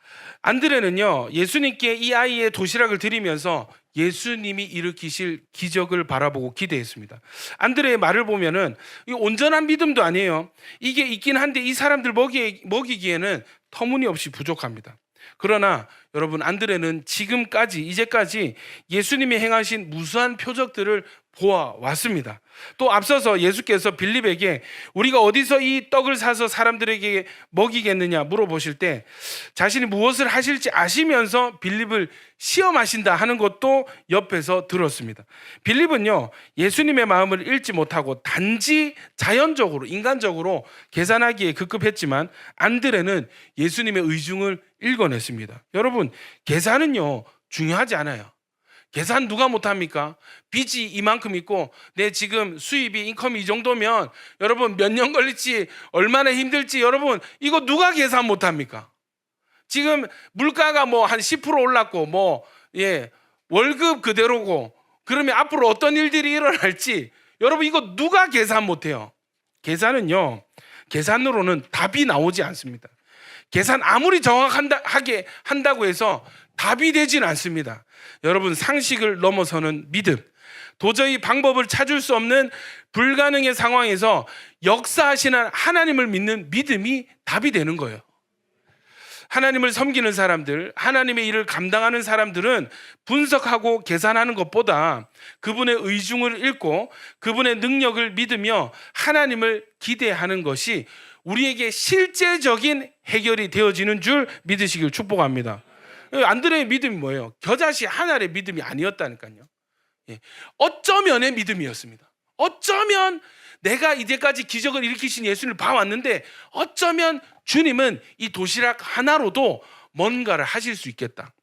안드레는요, 예수님께 이 아이의 도시락을 드리면서 예수님이 일으키실 기적을 바라보고 기대했습니다. 안드레의 말을 보면은 이 온전한 믿음도 아니에요. 이게 있긴 한데 이 사람들 먹이기에는 터무니없이 부족합니다. 그러나 여러분, 안드레는 이제까지 예수님이 행하신 무수한 표적들을 보아왔습니다. 또 앞서서 예수께서 빌립에게 우리가 어디서 이 떡을 사서 사람들에게 먹이겠느냐 물어보실 때 자신이 무엇을 하실지 아시면서 빌립을 시험하신다 하는 것도 옆에서 들었습니다. 빌립은요, 예수님의 마음을 읽지 못하고 단지 자연적으로 인간적으로 계산하기에 급급했지만 안드레는 예수님의 의중을 읽어냈습니다. 여러분, 계산은요 중요하지 않아요. 계산 누가 못합니까? 빚이 이만큼 있고 내 지금 수입이 인컴이 이 정도면 여러분 몇 년 걸릴지 얼마나 힘들지 여러분 이거 누가 계산 못합니까? 지금 물가가 뭐 한 10% 올랐고 월급 그대로고 그러면 앞으로 어떤 일들이 일어날지 여러분 이거 누가 계산 못해요? 계산으로는 답이 나오지 않습니다. 계산 아무리 정확하게 한다고 해서 답이 되진 않습니다. 여러분, 상식을 넘어서는 믿음, 도저히 방법을 찾을 수 없는 불가능의 상황에서 역사하시는 하나님을 믿는 믿음이 답이 되는 거예요. 하나님을 섬기는 사람들, 하나님의 일을 감당하는 사람들은 분석하고 계산하는 것보다 그분의 의중을 읽고 그분의 능력을 믿으며 하나님을 기대하는 것이 우리에게 실제적인 해결이 되어지는 줄 믿으시길 축복합니다. 안드레의 믿음이 뭐예요? 겨자씨 하나의 믿음이 아니었다니까요. 어쩌면의 믿음이었습니다. 어쩌면 내가 이제까지 기적을 일으키신 예수님을 봐왔는데 어쩌면 주님은 이 도시락 하나로도 뭔가를 하실 수 있겠다.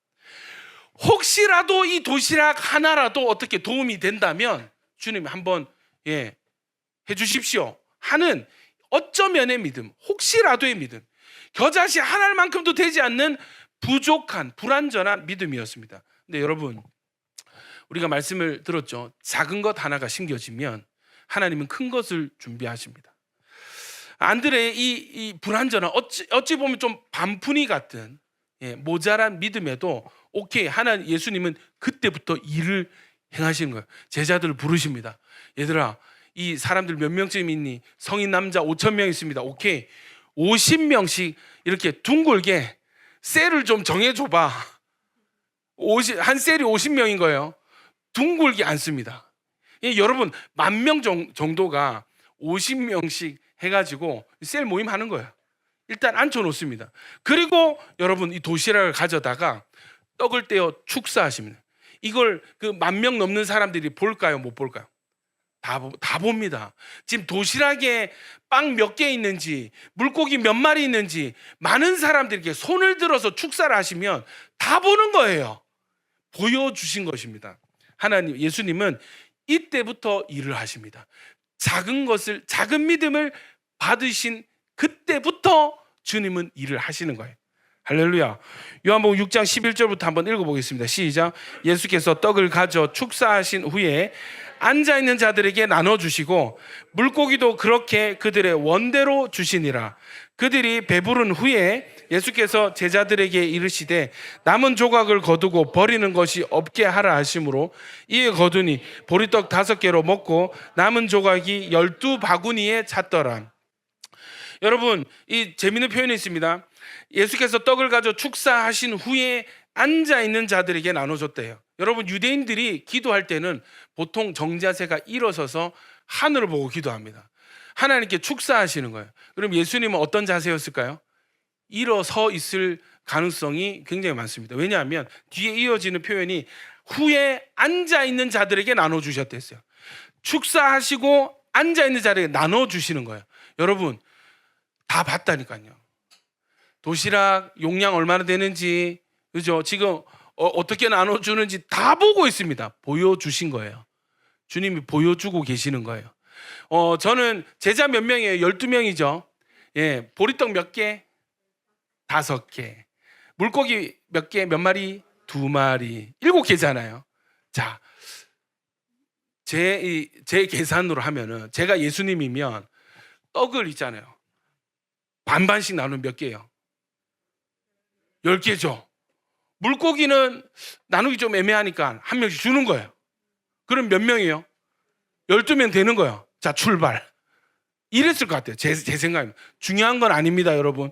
혹시라도 이 도시락 하나라도 어떻게 도움이 된다면 주님이 한번 해주십시오 하는 어쩌면의 믿음, 혹시라도의 믿음, 겨자씨 하나만큼도 되지 않는 부족한 불완전한 믿음이었습니다. 근데 여러분, 우리가 말씀을 들었죠. 작은 것 하나가 심겨지면 하나님은 큰 것을 준비하십니다. 안드레의 이 불완전한 어찌 보면 좀 반푼이 같은 모자란 믿음에도 예수님은 그때부터 일을 행하시는 거예요. 제자들을 부르십니다. 얘들아, 이 사람들 몇 명쯤 있니? 성인 남자 5,000명 있습니다. 50명씩 이렇게 둥글게 셀을 좀 정해줘봐. 한 셀이 50명인 거예요. 둥글게 앉습니다. 여러분, 10,000명 정도가 50명씩 해가지고 셀 모임하는 거예요. 일단 앉혀놓습니다. 그리고 여러분, 이 도시락을 가져다가 떡을 떼어 축사하십니다. 이걸 그 10,000명 넘는 사람들이 볼까요? 못 볼까요? 다 봅니다. 지금 도시락에 빵 몇 개 있는지, 물고기 몇 마리 있는지 많은 사람들에게 손을 들어서 축사를 하시면 다 보는 거예요. 보여주신 것입니다. 예수님은 이때부터 일을 하십니다. 작은 믿음을 받으신 그때부터 주님은 일을 하시는 거예요. 할렐루야. 요한복음 6장 11절부터 한번 읽어보겠습니다. 시작. 예수께서 떡을 가져 축사하신 후에 앉아있는 자들에게 나눠주시고 물고기도 그렇게 그들의 원대로 주시니라. 그들이 배부른 후에 예수께서 제자들에게 이르시되 남은 조각을 거두고 버리는 것이 없게 하라 하심으로 이에 거두니 보리떡 5개로 먹고 남은 조각이 12바구니에 찼더라. 여러분, 이 재미있는 표현이 있습니다. 예수께서 떡을 가져 축사하신 후에 앉아있는 자들에게 나눠줬대요. 여러분, 유대인들이 기도할 때는 보통 정자세가 일어서서 하늘을 보고 기도합니다. 하나님께 축사하시는 거예요. 그럼 예수님은 어떤 자세였을까요? 일어서 있을 가능성이 굉장히 많습니다. 왜냐하면 뒤에 이어지는 표현이 후에 앉아있는 자들에게 나눠주셨댔어요. 축사하시고 앉아있는 자들에게 나눠주시는 거예요. 여러분, 다 봤다니까요. 도시락 용량 얼마나 되는지, 그죠? 지금 어떻게 나눠주는지 다 보고 있습니다. 보여주신 거예요. 주님이 보여주고 계시는 거예요. 저는 제자 몇 명이에요? 12명이죠. 보리떡 몇 개? 5개. 물고기 몇 개? 몇 마리? 2마리, 7개잖아요. 자, 제 계산으로 하면은 제가 예수님이면 떡을 있잖아요. 반반씩 나누면 몇 개예요? 10개죠. 물고기는 나누기 좀 애매하니까 한 명씩 주는 거예요. 그럼 몇 명이에요? 12명 되는 거예요. 자, 출발. 이랬을 것 같아요. 제 생각입니다. 중요한 건 아닙니다, 여러분.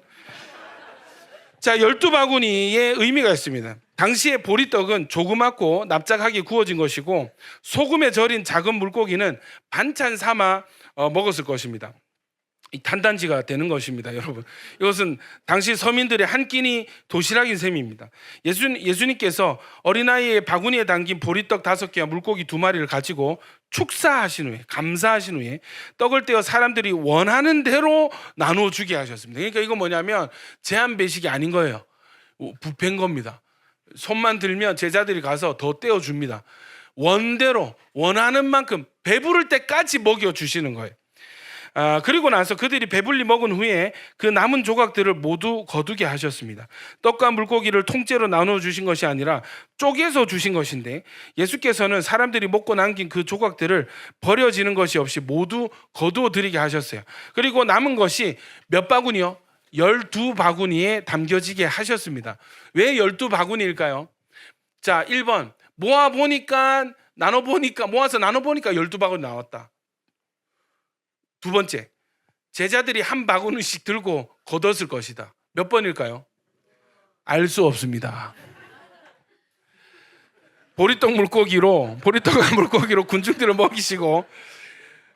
자, 12바구니의 의미가 있습니다. 당시의 보리떡은 조그맣고 납작하게 구워진 것이고 소금에 절인 작은 물고기는 반찬 삼아 먹었을 것입니다. 이 탄단지가 되는 것입니다, 여러분. 이것은 당시 서민들의 한 끼니 도시락인 셈입니다. 예수님께서 어린아이의 바구니에 담긴 보리떡 5개와 물고기 2마리를 가지고 축사하신 후에, 감사하신 후에 떡을 떼어 사람들이 원하는 대로 나누어 주게 하셨습니다. 그러니까 이거 뭐냐면 제한 배식이 아닌 거예요. 뷔페인 겁니다. 손만 들면 제자들이 가서 더 떼어 줍니다. 원대로 원하는 만큼 배부를 때까지 먹여 주시는 거예요. 그리고 나서 그들이 배불리 먹은 후에 그 남은 조각들을 모두 거두게 하셨습니다. 떡과 물고기를 통째로 나눠 주신 것이 아니라 쪼개서 주신 것인데 예수께서는 사람들이 먹고 남긴 그 조각들을 버려지는 것이 없이 모두 거두어 드리게 하셨어요. 그리고 남은 것이 몇 바구니요? 12바구니에 담겨지게 하셨습니다. 왜 12바구니일까요? 자, 1번 모아서 나눠보니까 12바구니 나왔다. 두 번째, 제자들이 한 바구니씩 들고 걷었을 것이다. 몇 번일까요? 알 수 없습니다. 보리떡과 물고기로 군중들을 먹이시고,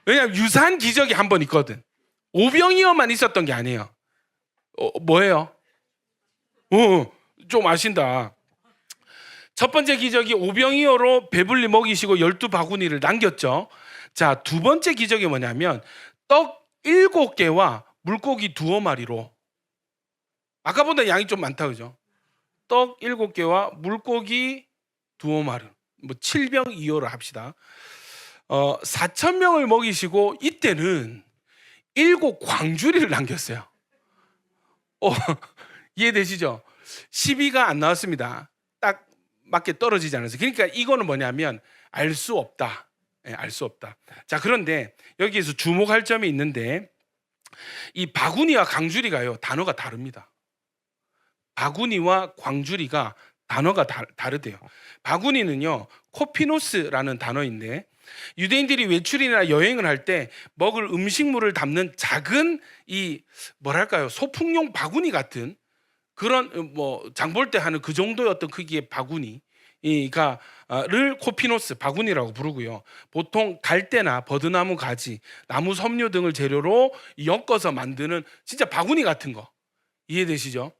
왜냐하면 유사한 기적이 한 번 있거든. 오병이어만 있었던 게 아니에요. 뭐예요? 좀 아신다. 첫 번째 기적이 오병이어로 배불리 먹이시고 12바구니를 남겼죠. 자, 두 번째 기적이 뭐냐면 떡 7개와 물고기 2마리로, 아까보다 양이 좀 많다, 그죠? 떡 7개와 물고기 2마리, 뭐 7병2호로 합시다. 4,000명을 먹이시고 이때는 7광주리를 남겼어요. 이해되시죠? 12가 안 나왔습니다. 딱 맞게 떨어지지 않았어요. 그러니까 이거는 뭐냐면 알 수 없다. 알 수 없다. 자, 그런데 여기에서 주목할 점이 있는데 이 바구니와 광주리가요, 단어가 다릅니다. 바구니와 광주리가 단어가 다르대요. 바구니는요, 코피노스라는 단어인데 유대인들이 외출이나 여행을 할 때 먹을 음식물을 담는 작은 소풍용 바구니 같은 그런 장 볼 때 하는 그 정도의 어떤 크기의 바구니를 코피노스 바구니라고 부르고요. 보통 갈대나 버드나무 가지, 나무 섬유 등을 재료로 엮어서 만드는 진짜 바구니 같은 거. 이해되시죠?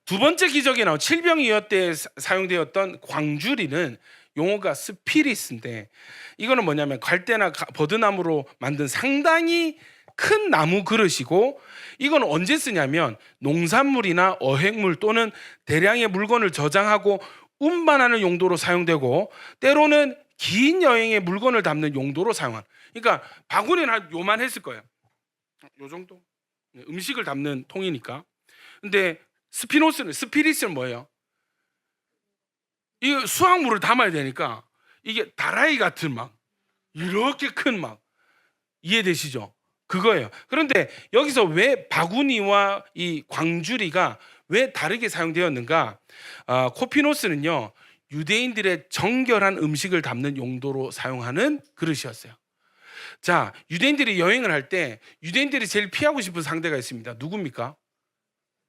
두 번째 기적에 나온 7병이어 때 사용되었던 광주리는 용어가 스피리스인데 이거는 뭐냐면 갈대나 버드나무로 만든 상당히 큰 나무 그릇이고 이건 언제 쓰냐면 농산물이나 어획물 또는 대량의 물건을 저장하고 운반하는 용도로 사용되고 때로는 긴 여행의 물건을 담는 용도로 사용하는, 그러니까 바구니는 한 요만 했을 거예요. 요 정도 음식을 담는 통이니까. 근데 스피리스는 뭐예요? 이 수확물을 담아야 되니까 이게 다라이 같은 막 이렇게 큰 막, 이해되시죠? 그거예요. 그런데 여기서 왜 바구니와 이 광주리가 왜 다르게 사용되었는가? 코피노스는요, 유대인들의 정결한 음식을 담는 용도로 사용하는 그릇이었어요. 자, 유대인들이 여행을 할 때 유대인들이 제일 피하고 싶은 상대가 있습니다. 누굽니까?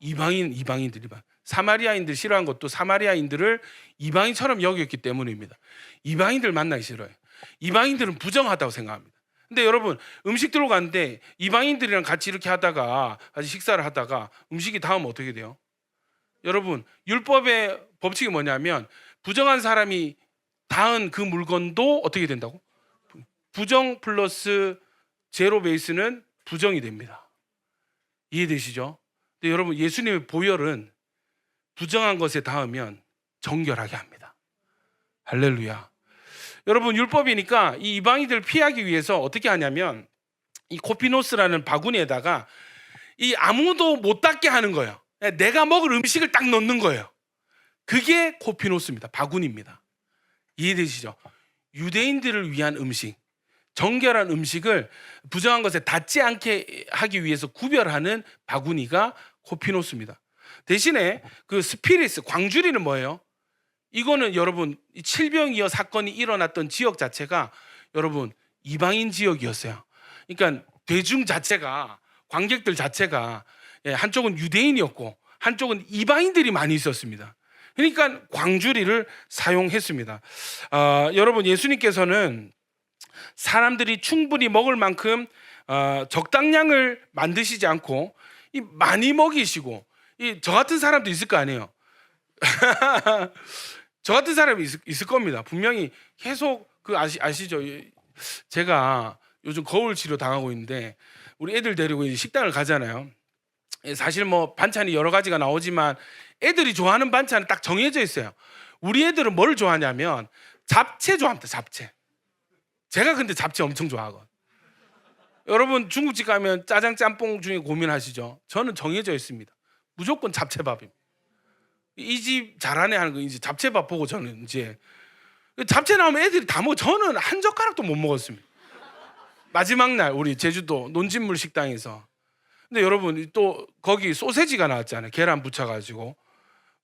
이방인들. 사마리아인들 싫어한 것도 사마리아인들을 이방인처럼 여겼기 때문입니다. 이방인들 만나기 싫어요. 이방인들은 부정하다고 생각합니다. 근데 여러분, 음식 들고 갔는데 이방인들이랑 같이 이렇게 하다가 같이 식사를 하다가 음식이 닿으면 어떻게 돼요? 여러분, 율법의 법칙이 뭐냐면 부정한 사람이 닿은 그 물건도 어떻게 된다고? 부정 플러스 제로 베이스는 부정이 됩니다. 이해되시죠? 근데 여러분, 예수님의 보혈은 부정한 것에 닿으면 정결하게 합니다. 할렐루야. 여러분, 율법이니까 이 이방인들 피하기 위해서 어떻게 하냐면 이 코피노스라는 바구니에다가 이 아무도 못 닿게 하는 거예요. 내가 먹을 음식을 딱 넣는 거예요. 그게 코피노스입니다. 바구니입니다. 이해되시죠? 유대인들을 위한 음식, 정결한 음식을 부정한 것에 닿지 않게 하기 위해서 구별하는 바구니가 코피노스입니다. 대신에 그 스피리스, 광주리는 뭐예요? 이거는 여러분 칠병이어 사건이 일어났던 지역 자체가 여러분 이방인 지역이었어요. 그러니까 대중 자체가, 관객들 자체가 한쪽은 유대인이었고 한쪽은 이방인들이 많이 있었습니다. 그러니까 광주리를 사용했습니다. 여러분 예수님께서는 사람들이 충분히 먹을 만큼 적당량을 만드시지 않고 많이 먹이시고, 저 같은 사람도 있을 거 아니에요. 저 같은 사람이 있을 겁니다. 분명히 계속 아시죠? 제가 요즘 거울 치료 당하고 있는데 우리 애들 데리고 이제 식당을 가잖아요. 사실 뭐 반찬이 여러 가지가 나오지만 애들이 좋아하는 반찬은 딱 정해져 있어요. 우리 애들은 뭘 좋아하냐면 잡채 좋아합니다. 잡채. 제가 근데 잡채 엄청 좋아하거든요. 여러분 중국집 가면 짜장 짬뽕 중에 고민하시죠? 저는 정해져 있습니다. 무조건 잡채밥입니다. 이 집 잘하네 하는 거 이제 잡채밥 보고 저는 이제 잡채 나오면 애들이 다 먹어. 저는 한 젓가락도 못 먹었습니다. 마지막 날 우리 제주도 논진물 식당에서. 근데 여러분 또 거기 소세지가 나왔잖아요. 계란 부쳐가지고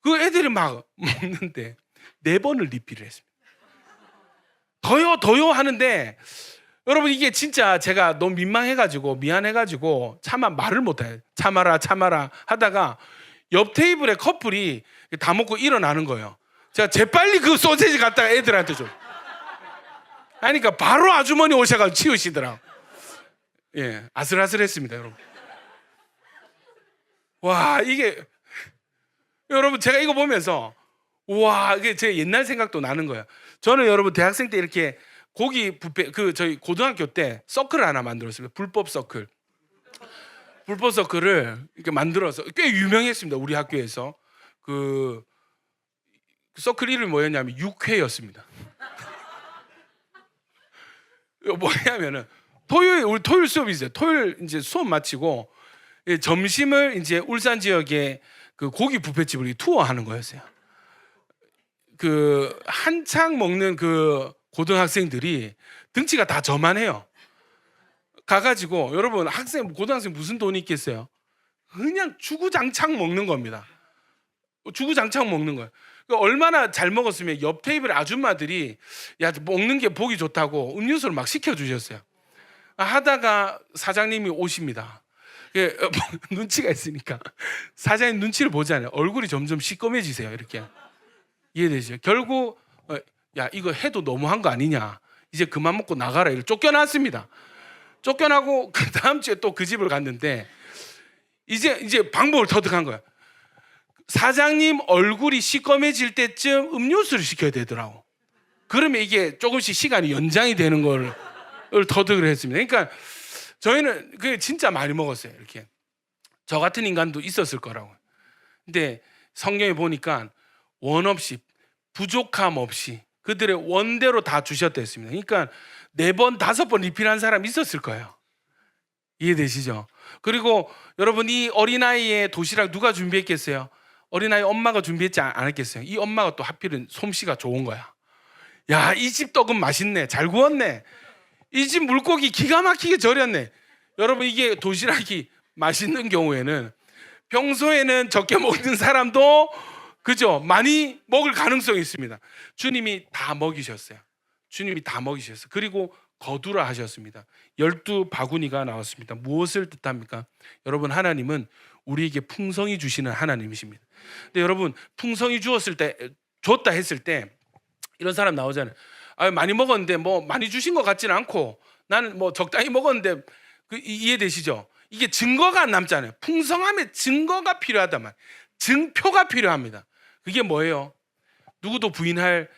그 애들이 막 먹는데 4번을 리필을 했습니다. 더요 하는데 여러분 이게 진짜 제가 너무 민망해가지고 미안해가지고 차마 말을 못해요. 참아라 하다가 옆 테이블에 커플이 다 먹고 일어나는 거예요. 제가 재빨리 그 소세지 갖다가 애들한테 좀 하니까 바로 아주머니 오셔가지고 치우시더라고. 예, 아슬아슬했습니다, 여러분. 와, 이게 여러분 제가 이거 보면서 와, 이게 제 옛날 생각도 나는 거예요. 저는 여러분 대학생 때 이렇게 고기 뷔페 저희 고등학교 때 서클을 하나 만들었습니다. 불법 서클을 이렇게 만들어서 꽤 유명했습니다. 우리 학교에서 그 서클 이름이 뭐였냐면 6회였습니다. 뭐냐면은 우리 토요일 수업이 있어요. 토요일 이제 수업 마치고 점심을 이제 울산 지역에 그 고기 뷔페집을 투어하는 거였어요. 그 한창 먹는 그 고등학생들이 등치가 다 저만해요. 가가지고 여러분 고등학생 무슨 돈이 있겠어요? 그냥 주구장창 먹는 겁니다. 주구장창 먹는 거예요. 얼마나 잘 먹었으면 옆 테이블 아줌마들이 야 먹는 게 보기 좋다고 음료수를 막 시켜주셨어요. 하다가 사장님이 오십니다. 눈치가 있으니까 사장님 눈치를 보잖아요. 얼굴이 점점 시꺼매지세요. 이렇게 이해되시죠? 결국 야 이거 해도 너무한 거 아니냐, 이제 그만 먹고 나가라 이렇게 쫓겨났습니다. 쫓겨나고 그 다음 주에 또 그 집을 갔는데 이제 방법을 터득한 거야. 사장님 얼굴이 시꺼매질 때쯤 음료수를 시켜야 되더라고. 그러면 이게 조금씩 시간이 연장이 되는 걸 터득을 했습니다. 그러니까 저희는 그게 진짜 많이 먹었어요. 이렇게 저 같은 인간도 있었을 거라고. 근데 성경에 보니까 원 없이, 부족함 없이 그들의 원대로 다 주셨다 했습니다. 그러니까 4번, 5번 리필한 사람 있었을 거예요. 이해되시죠? 그리고 여러분 이 어린아이의 도시락 누가 준비했겠어요? 어린아이 엄마가 준비했지 않았겠어요? 이 엄마가 또 하필은 솜씨가 좋은 거야. 야, 이 집 떡은 맛있네, 잘 구웠네, 이 집 물고기 기가 막히게 절였네. 여러분 이게 도시락이 맛있는 경우에는 평소에는 적게 먹는 사람도 그죠? 많이 먹을 가능성이 있습니다. 주님이 다 먹이셨어요. 주님이 다 먹이셨어요. 그리고 거두라 하셨습니다. 12바구니가 나왔습니다. 무엇을 뜻합니까? 여러분 하나님은 우리에게 풍성히 주시는 하나님이십니다. 근데 여러분 풍성히 줬다 했을 때 이런 사람 나오잖아요. 많이 먹었는데 뭐 많이 주신 것 같지는 않고 나는 뭐 적당히 먹었는데 이해되시죠? 이게 증거가 안 남잖아요. 풍성함의 증거가 필요하단 말이에요. 증표가 필요합니다. 그게 뭐예요? 누구도 부인할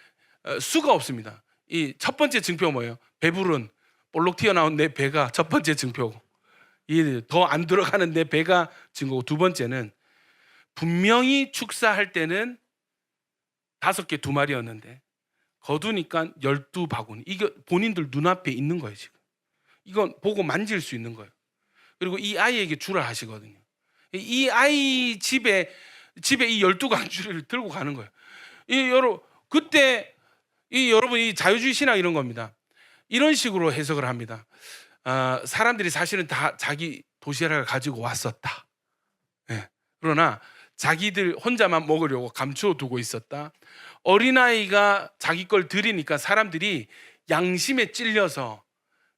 수가 없습니다. 이 첫 번째 증표가 뭐예요? 배부른 볼록 튀어나온 내 배가 첫 번째 증표고, 더 안 들어가는 내 배가 증거고, 두 번째는 분명히 축사할 때는 5개 2마리였는데 거두니까 12바구니. 이게 본인들 눈앞에 있는 거예요. 지금 이건 보고 만질 수 있는 거예요. 그리고 이 아이에게 주라 하시거든요. 이 아이 집에 이 12강주리를 들고 가는 거예요. 그때 여러분 이 자유주의 신학 이런 겁니다. 이런 식으로 해석을 합니다. 사람들이 사실은 다 자기 도시락을 가지고 왔었다. 예. 그러나 자기들 혼자만 먹으려고 감추어 두고 있었다. 어린아이가 자기 걸 드리니까 사람들이 양심에 찔려서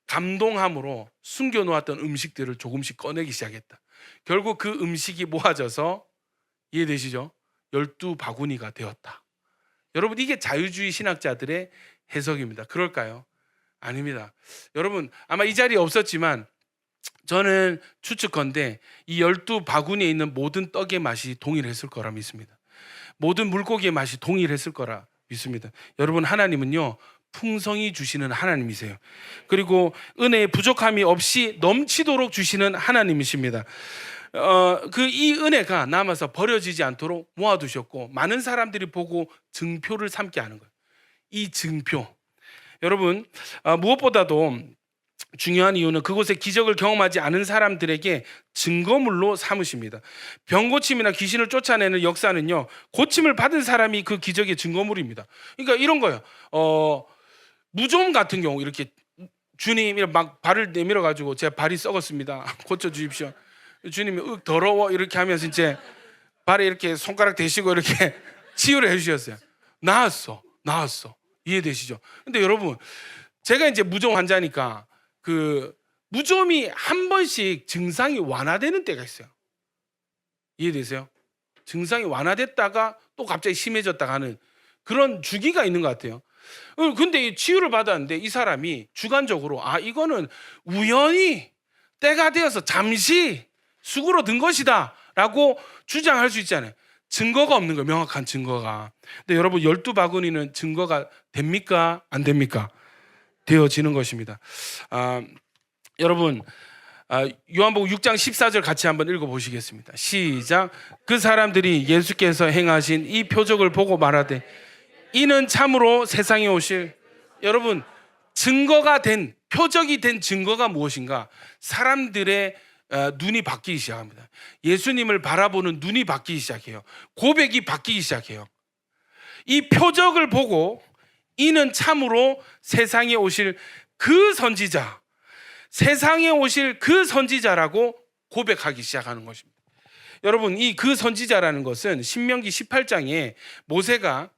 감동함으로 숨겨놓았던 음식들을 조금씩 꺼내기 시작했다. 결국 그 음식이 모아져서, 이해되시죠? 12바구니가 되었다. 여러분, 이게 자유주의 신학자들의 해석입니다. 그럴까요? 아닙니다. 여러분, 아마 이 자리에 없었지만 저는 추측컨대 이 12바구니에 있는 모든 떡의 맛이 동일했을 거라 믿습니다. 모든 물고기의 맛이 동일했을 거라 믿습니다. 여러분, 하나님은요, 풍성히 주시는 하나님이세요. 그리고 은혜의 부족함이 없이 넘치도록 주시는 하나님이십니다. 이 은혜가 남아서 버려지지 않도록 모아두셨고, 많은 사람들이 보고 증표를 삼게 하는 거예요. 이 증표, 여러분, 무엇보다도 중요한 이유는 그곳에 기적을 경험하지 않은 사람들에게 증거물로 삼으십니다. 병고침이나 귀신을 쫓아내는 역사는요, 고침을 받은 사람이 그 기적의 증거물입니다. 그러니까 이런 거예요. 무좀 같은 경우, 이렇게 주님 막 발을 내밀어 가지고 제 발이 썩었습니다, 고쳐 주십시오. 주님이 더러워 이렇게 하면서 이제 발에 이렇게 손가락 대시고 이렇게 치유를 해주셨어요. 나았어. 이해되시죠? 근데 여러분, 제가 이제 무좀 환자니까 그 무좀이 한 번씩 증상이 완화되는 때가 있어요. 이해되세요? 증상이 완화됐다가 또 갑자기 심해졌다가 하는 그런 주기가 있는 것 같아요. 근데 치유를 받았는데 이 사람이 주관적으로 이거는 우연히 때가 되어서 잠시 수그러든 것이다 라고 주장할 수 있잖아요. 증거가 없는 거예요. 명확한 증거가. 근데 여러분, 12바구니는 증거가 됩니까? 안 됩니까? 되어지는 것입니다. 여러분, 요한복음 6장 14절 같이 한번 읽어보시겠습니다. 시작. 그 사람들이 예수께서 행하신 이 표적을 보고 말하되 이는 참으로 세상에 오실, 여러분, 증거가 된, 표적이 된 증거가 무엇인가? 사람들의 눈이 바뀌기 시작합니다. 예수님을 바라보는 눈이 바뀌기 시작해요. 고백이 바뀌기 시작해요. 이 표적을 보고 이는 참으로 세상에 오실 그 선지자, 세상에 오실 그 선지자라고 고백하기 시작하는 것입니다. 여러분, 이 그 선지자라는 것은 신명기 18장에 모세가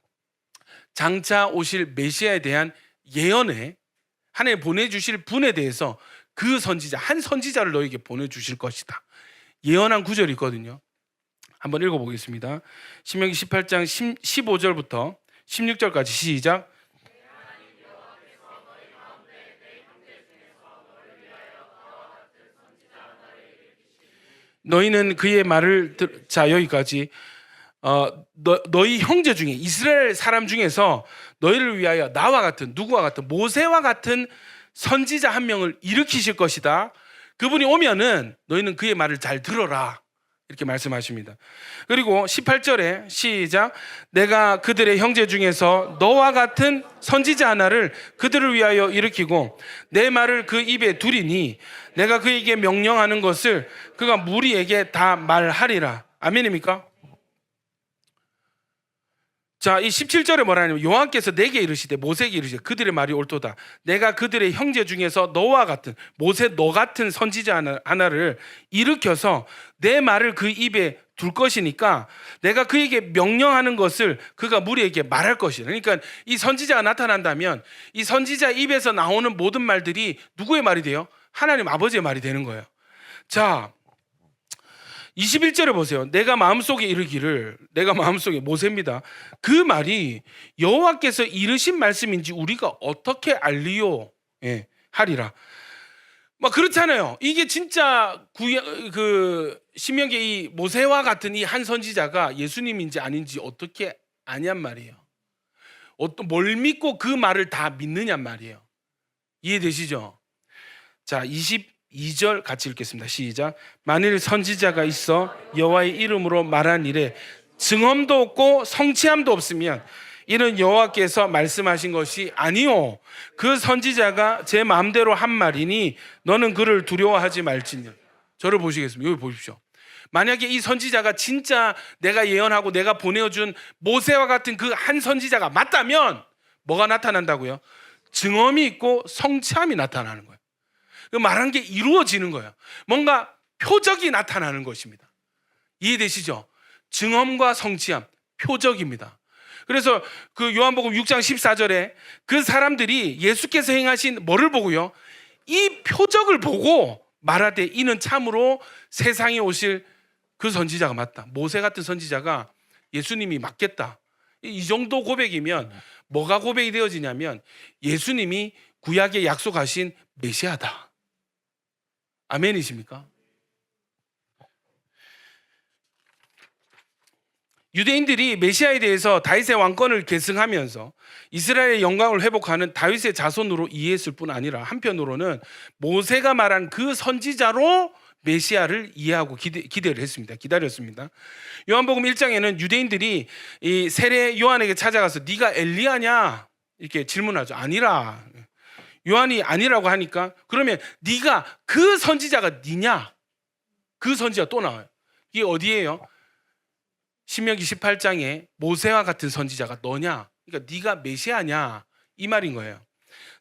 장차 오실 메시아에 대한 예언에 하나님 보내주실 분에 대해서 그 선지자, 한 선지자를 너에게 보내주실 것이다, 예언한 구절이 있거든요. 한번 읽어보겠습니다. 신명기 18장 15절부터 16절까지 시작. 너희는 그의 말을 자, 여기까지. 너희 형제 중에, 이스라엘 사람 중에서 너희를 위하여 나와 같은, 누구와 같은, 모세와 같은 선지자 한 명을 일으키실 것이다. 그분이 오면은 너희는 그의 말을 잘 들어라, 이렇게 말씀하십니다. 그리고 18절에 시작. 내가 그들의 형제 중에서 너와 같은 선지자 하나를 그들을 위하여 일으키고 내 말을 그 입에 두리니 내가 그에게 명령하는 것을 그가 무리에게 다 말하리라. 아멘입니까? 자, 이 17절에 뭐라 하냐면 여호와께서 내게 이르시되 모세에게 이르시되 그들의 말이 옳도다. 내가 그들의 형제 중에서 너와 같은, 모세 너 같은 선지자 하나를 일으켜서 내 말을 그 입에 둘 것이니까 내가 그에게 명령하는 것을 그가 무리에게 말할 것이다. 그러니까 이 선지자가 나타난다면 이 선지자 입에서 나오는 모든 말들이 누구의 말이 돼요? 하나님 아버지의 말이 되는 거예요. 자, 21절에 보세요. 내가 마음속에 이르기를, 내가 마음속에, 모세입니다. 그 말이 여호와께서 이르신 말씀인지 우리가 어떻게 알리요? 예, 하리라. 막 그렇잖아요. 이게 진짜 신명기 이 모세와 같은 이 한 선지자가 예수님인지 아닌지 어떻게 아냔 말이에요. 뭘 믿고 그 말을 다 믿느냔 말이에요. 이해되시죠? 자, 22절 같이 읽겠습니다. 시작. 만일 선지자가 있어 여호와의 이름으로 말한 일에 증언도 없고 성취함도 없으면 이는 여호와께서 말씀하신 것이 아니요 그 선지자가 제 마음대로 한 말이니 너는 그를 두려워하지 말지니. 저를 보시겠습니다. 여기 보십시오. 만약에 이 선지자가 진짜 내가 예언하고 내가 보내준 모세와 같은 그 한 선지자가 맞다면 뭐가 나타난다고요? 증언이 있고 성취함이 나타나는 거예요. 그 말한 게 이루어지는 거예요. 뭔가 표적이 나타나는 것입니다. 이해되시죠? 증언과 성취함, 표적입니다. 그래서 그 요한복음 6장 14절에 그 사람들이 예수께서 행하신 뭐를 보고요? 이 표적을 보고 말하되 이는 참으로 세상에 오실 그 선지자가 맞다. 모세 같은 선지자가 예수님이 맞겠다. 이 정도 고백이면 뭐가 고백이 되어지냐면 예수님이 구약에 약속하신 메시아다. 아멘이십니까? 유대인들이 메시아에 대해서 다윗의 왕권을 계승하면서 이스라엘의 영광을 회복하는 다윗의 자손으로 이해했을 뿐 아니라 한편으로는 모세가 말한 그 선지자로 메시아를 이해하고 기대를 했습니다. 기다렸습니다. 요한복음 1장에는 유대인들이 이 세례 요한에게 찾아가서 네가 엘리야냐 이렇게 질문하죠. 아니라. 요한이 아니라고 하니까 그러면 네가 그 선지자가 니냐? 그 선지자 또 나와요. 이게 어디예요? 신명기 18장에 모세와 같은 선지자가 너냐? 그러니까 네가 메시아냐? 이 말인 거예요.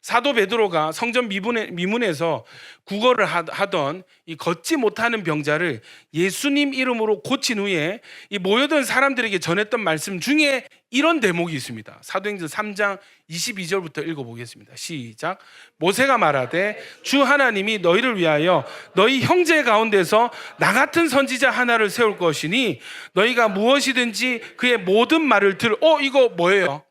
사도 베드로가 성전 미문에서 구걸을 하던 이 걷지 못하는 병자를 예수님 이름으로 고친 후에 이 모여든 사람들에게 전했던 말씀 중에 이런 대목이 있습니다. 사도행전 3장 22절부터 읽어보겠습니다. 시작. 모세가 말하되 주 하나님이 너희를 위하여 너희 형제 가운데서 나 같은 선지자 하나를 세울 것이니 너희가 무엇이든지 그의 모든 말을 이거 뭐예요?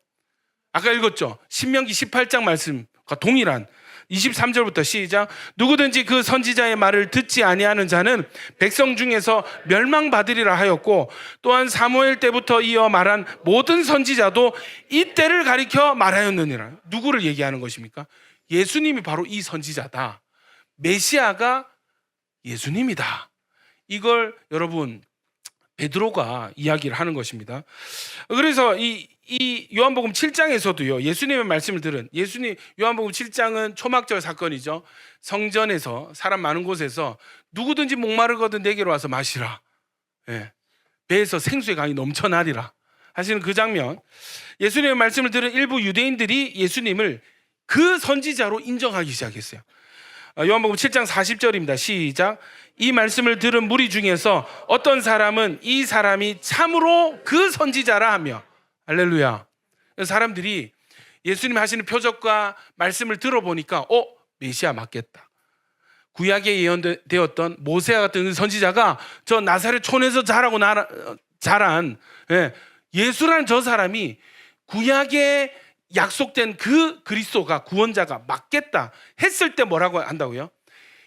아까 읽었죠? 신명기 18장 말씀과 동일한 23절부터 시작. 누구든지 그 선지자의 말을 듣지 아니하는 자는 백성 중에서 멸망받으리라 하였고 또한 사무엘 때부터 이어 말한 모든 선지자도 이때를 가리켜 말하였느니라. 누구를 얘기하는 것입니까? 예수님이 바로 이 선지자다. 메시아가 예수님이다. 이걸 여러분 베드로가 이야기를 하는 것입니다. 그래서 이 요한복음 7장에서도요. 예수님의 말씀을 들은 요한복음 7장은 초막절 사건이죠. 성전에서 사람 많은 곳에서 누구든지 목마르거든 내게로 와서 마시라. 예. 배에서 생수의 강이 넘쳐나리라 하시는 그 장면. 예수님의 말씀을 들은 일부 유대인들이 예수님을 그 선지자로 인정하기 시작했어요. 요한복음 7장 40절입니다. 시작. 이 말씀을 들은 무리 중에서 어떤 사람은 이 사람이 참으로 그 선지자라 하며 할렐루야. 사람들이 예수님 하시는 표적과 말씀을 들어보니까 메시아 맞겠다. 구약에 예언되었던 모세와 같은 선지자가 저 나사렛 촌에서 자란 예수라는 저 사람이 구약에 약속된 그 그리스도가 구원자가 맞겠다 했을 때 뭐라고 한다고요?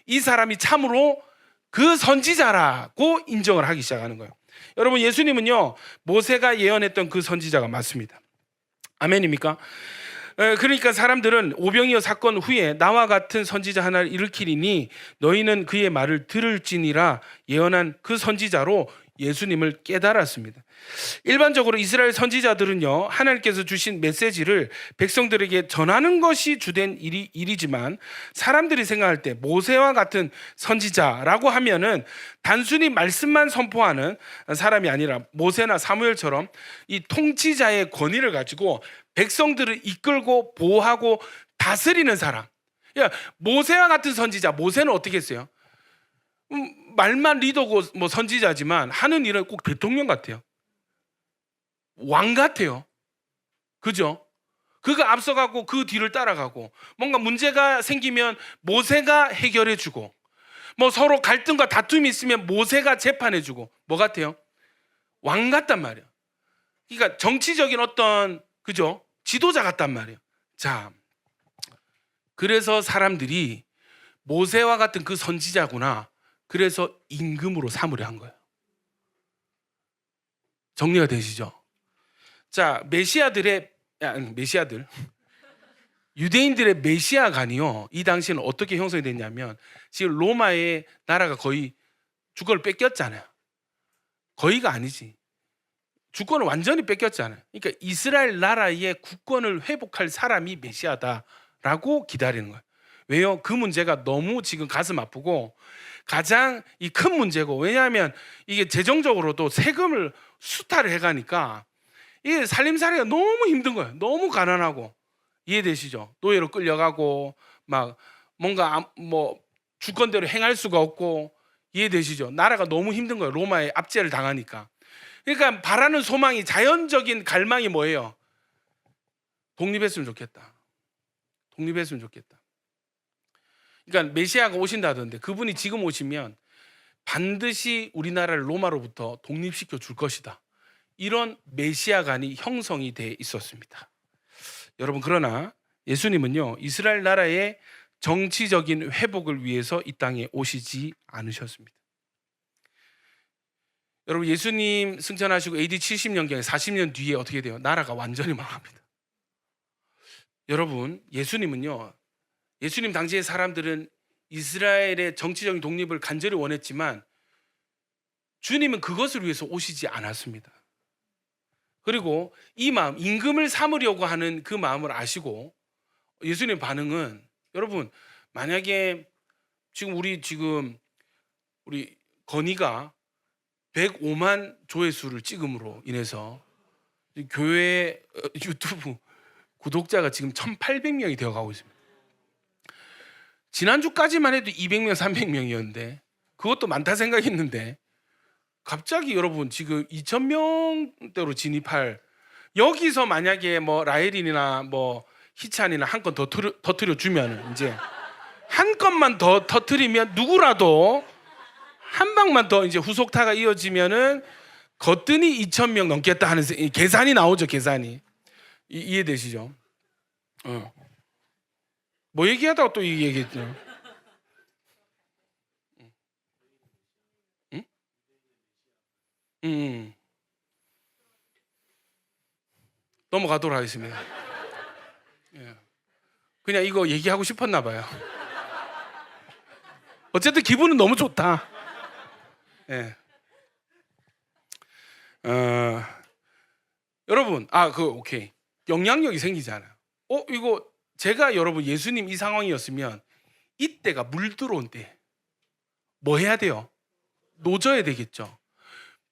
이 사람이 참으로 그 선지자라고 인정을 하기 시작하는 거예요. 여러분 예수님은요 모세가 예언했던 그 선지자가 맞습니다. 아멘입니까? 그러니까 사람들은 오병이어 사건 후에 나와 같은 선지자 하나를 일으키리니 너희는 그의 말을 들을지니라 예언한 그 선지자로 예수님을 깨달았습니다. 일반적으로 이스라엘 선지자들은요 하나님께서 주신 메시지를 백성들에게 전하는 것이 주된 일이지만 사람들이 생각할 때 모세와 같은 선지자라고 하면은 단순히 말씀만 선포하는 사람이 아니라 모세나 사무엘처럼 이 통치자의 권위를 가지고 백성들을 이끌고 보호하고 다스리는 사람. 모세와 같은 선지자. 모세는 어떻게 했어요? 말만 리더고 뭐 선지자지만 하는 일은 꼭 대통령 같아요. 왕 같아요. 그죠? 그가 앞서가고 그 뒤를 따라가고 뭔가 문제가 생기면 모세가 해결해주고 뭐 서로 갈등과 다툼이 있으면 모세가 재판해주고 뭐 같아요? 왕 같단 말이에요. 그러니까 정치적인 어떤 그죠? 지도자 같단 말이에요. 자, 그래서 사람들이 모세와 같은 그 선지자구나. 그래서 임금으로 삼으려 한 거예요. 정리가 되시죠? 자, 메시아들 유대인들의 메시아관이요 이 당시에는 어떻게 형성이 됐냐면 지금 로마의 나라가 거의 주권을 뺏겼잖아요. 거의가 아니지. 주권을 완전히 뺏겼잖아요. 그러니까 이스라엘 나라의 국권을 회복할 사람이 메시아다라고 기다리는 거예요. 왜요? 그 문제가 너무 지금 가슴 아프고 가장 이 큰 문제고, 왜냐하면 이게 재정적으로도 세금을 수탈을 해가니까 이게 살림살이가 너무 힘든 거예요. 너무 가난하고. 이해되시죠? 노예로 끌려가고 막 뭔가 뭐 주권대로 행할 수가 없고. 이해되시죠? 나라가 너무 힘든 거예요. 로마의 압제를 당하니까. 그러니까 바라는 소망이, 자연적인 갈망이 뭐예요? 독립했으면 좋겠다. 독립했으면 좋겠다. 그러니까 메시아가 오신다던데, 그분이 지금 오시면 반드시 우리나라를 로마로부터 독립시켜 줄 것이다. 이런 메시아관이 형성이 돼 있었습니다. 여러분, 그러나 예수님은요, 이스라엘 나라의 정치적인 회복을 위해서 이 땅에 오시지 않으셨습니다. 여러분, 예수님 승천하시고 AD 70년경에 40년 뒤에 어떻게 돼요? 나라가 완전히 망합니다. 여러분, 예수님은요, 예수님 당시의 사람들은 이스라엘의 정치적인 독립을 간절히 원했지만 주님은 그것을 위해서 오시지 않았습니다. 그리고 이 마음, 임금을 삼으려고 하는 그 마음을 아시고 예수님의 반응은, 여러분, 만약에 지금 우리 건이가 105만 조회수를 찍음으로 인해서 교회 유튜브 구독자가 지금 1,800명이 되어가고 있습니다. 지난주까지만 해도 200명, 300명이었는데 그것도 많다 생각했는데 갑자기 여러분 지금 2,000명대로 진입할, 여기서 만약에 뭐 라헬이나 뭐 희찬이나 한 건 더 터뜨려 주면, 이제 한 건만 더 터뜨리면 누구라도 한 방만 더 이제 후속타가 이어지면은 거뜬히 2,000명 넘겠다 하는 계산이 나오죠. 계산이. 이해되시죠? 뭐 얘기하다가 또 이 얘기했죠. 넘어가도록 하겠습니다. 예. 그냥 이거 얘기하고 싶었나 봐요. 어쨌든 기분은 너무 좋다. 예. 여러분, 오케이. 영향력이 생기잖아요. 이거 제가 여러분 예수님 이 상황이었으면 이때가 물 들어온 때 뭐 해야 돼요? 노져야 되겠죠.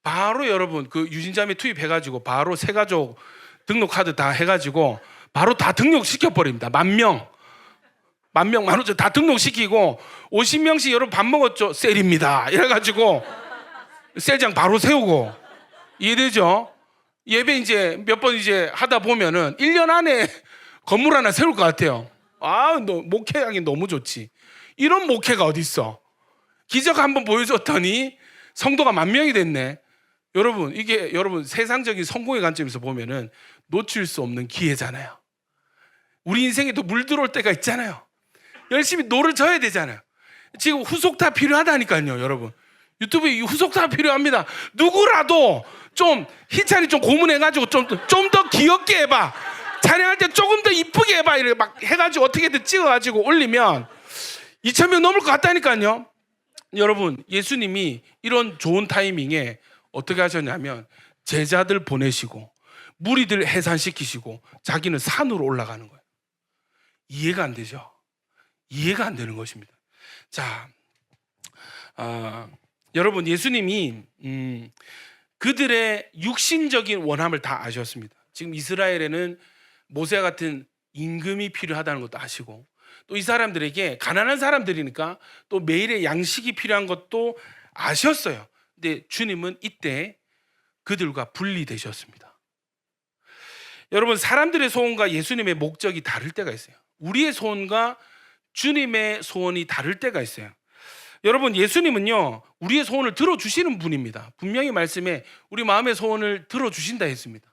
바로 여러분 그 유진자매 투입해가지고 바로 새가족 등록 카드 다 해가지고 바로 다 등록시켜 버립니다. 만명, 15,000 다 등록시키고 50명씩 여러분 밥 먹었죠? 셀입니다. 이래가지고 셀장 바로 세우고. 이해되죠? 예배 이제 몇 번 이제 하다 보면은 1년 안에 건물 하나 세울 것 같아요. 너 목회하기 너무 좋지. 이런 목회가 어디 있어? 기적 한번 보여줬더니 성도가 10,000명이 됐네. 여러분, 이게 여러분 세상적인 성공의 관점에서 보면은 놓칠 수 없는 기회잖아요. 우리 인생에도 물 들어올 때가 있잖아요. 열심히 노를 져야 되잖아요. 지금 후속타 필요하다니까요, 여러분. 유튜브에 후속타 필요합니다. 누구라도 좀 희찬이 좀 고문해가지고 좀 더 귀엽게 해봐. 찬양할 때 조금 더 이쁘게 해봐. 이렇게 막 해가지고 어떻게든 찍어가지고 올리면 2,000명 넘을 것 같다니까요. 여러분, 예수님이 이런 좋은 타이밍에 어떻게 하셨냐면 제자들 보내시고 무리들 해산시키시고 자기는 산으로 올라가는 거예요. 이해가 안 되죠? 이해가 안 되는 것입니다. 자, 여러분, 예수님이 그들의 육신적인 원함을 다 아셨습니다. 지금 이스라엘에는 모세 같은 임금이 필요하다는 것도 아시고, 또 이 사람들에게 가난한 사람들이니까 또 매일의 양식이 필요한 것도 아셨어요. 근데 주님은 이때 그들과 분리되셨습니다. 여러분, 사람들의 소원과 예수님의 목적이 다를 때가 있어요. 우리의 소원과 주님의 소원이 다를 때가 있어요. 여러분, 예수님은요 우리의 소원을 들어주시는 분입니다. 분명히 말씀에 우리 마음의 소원을 들어주신다 했습니다.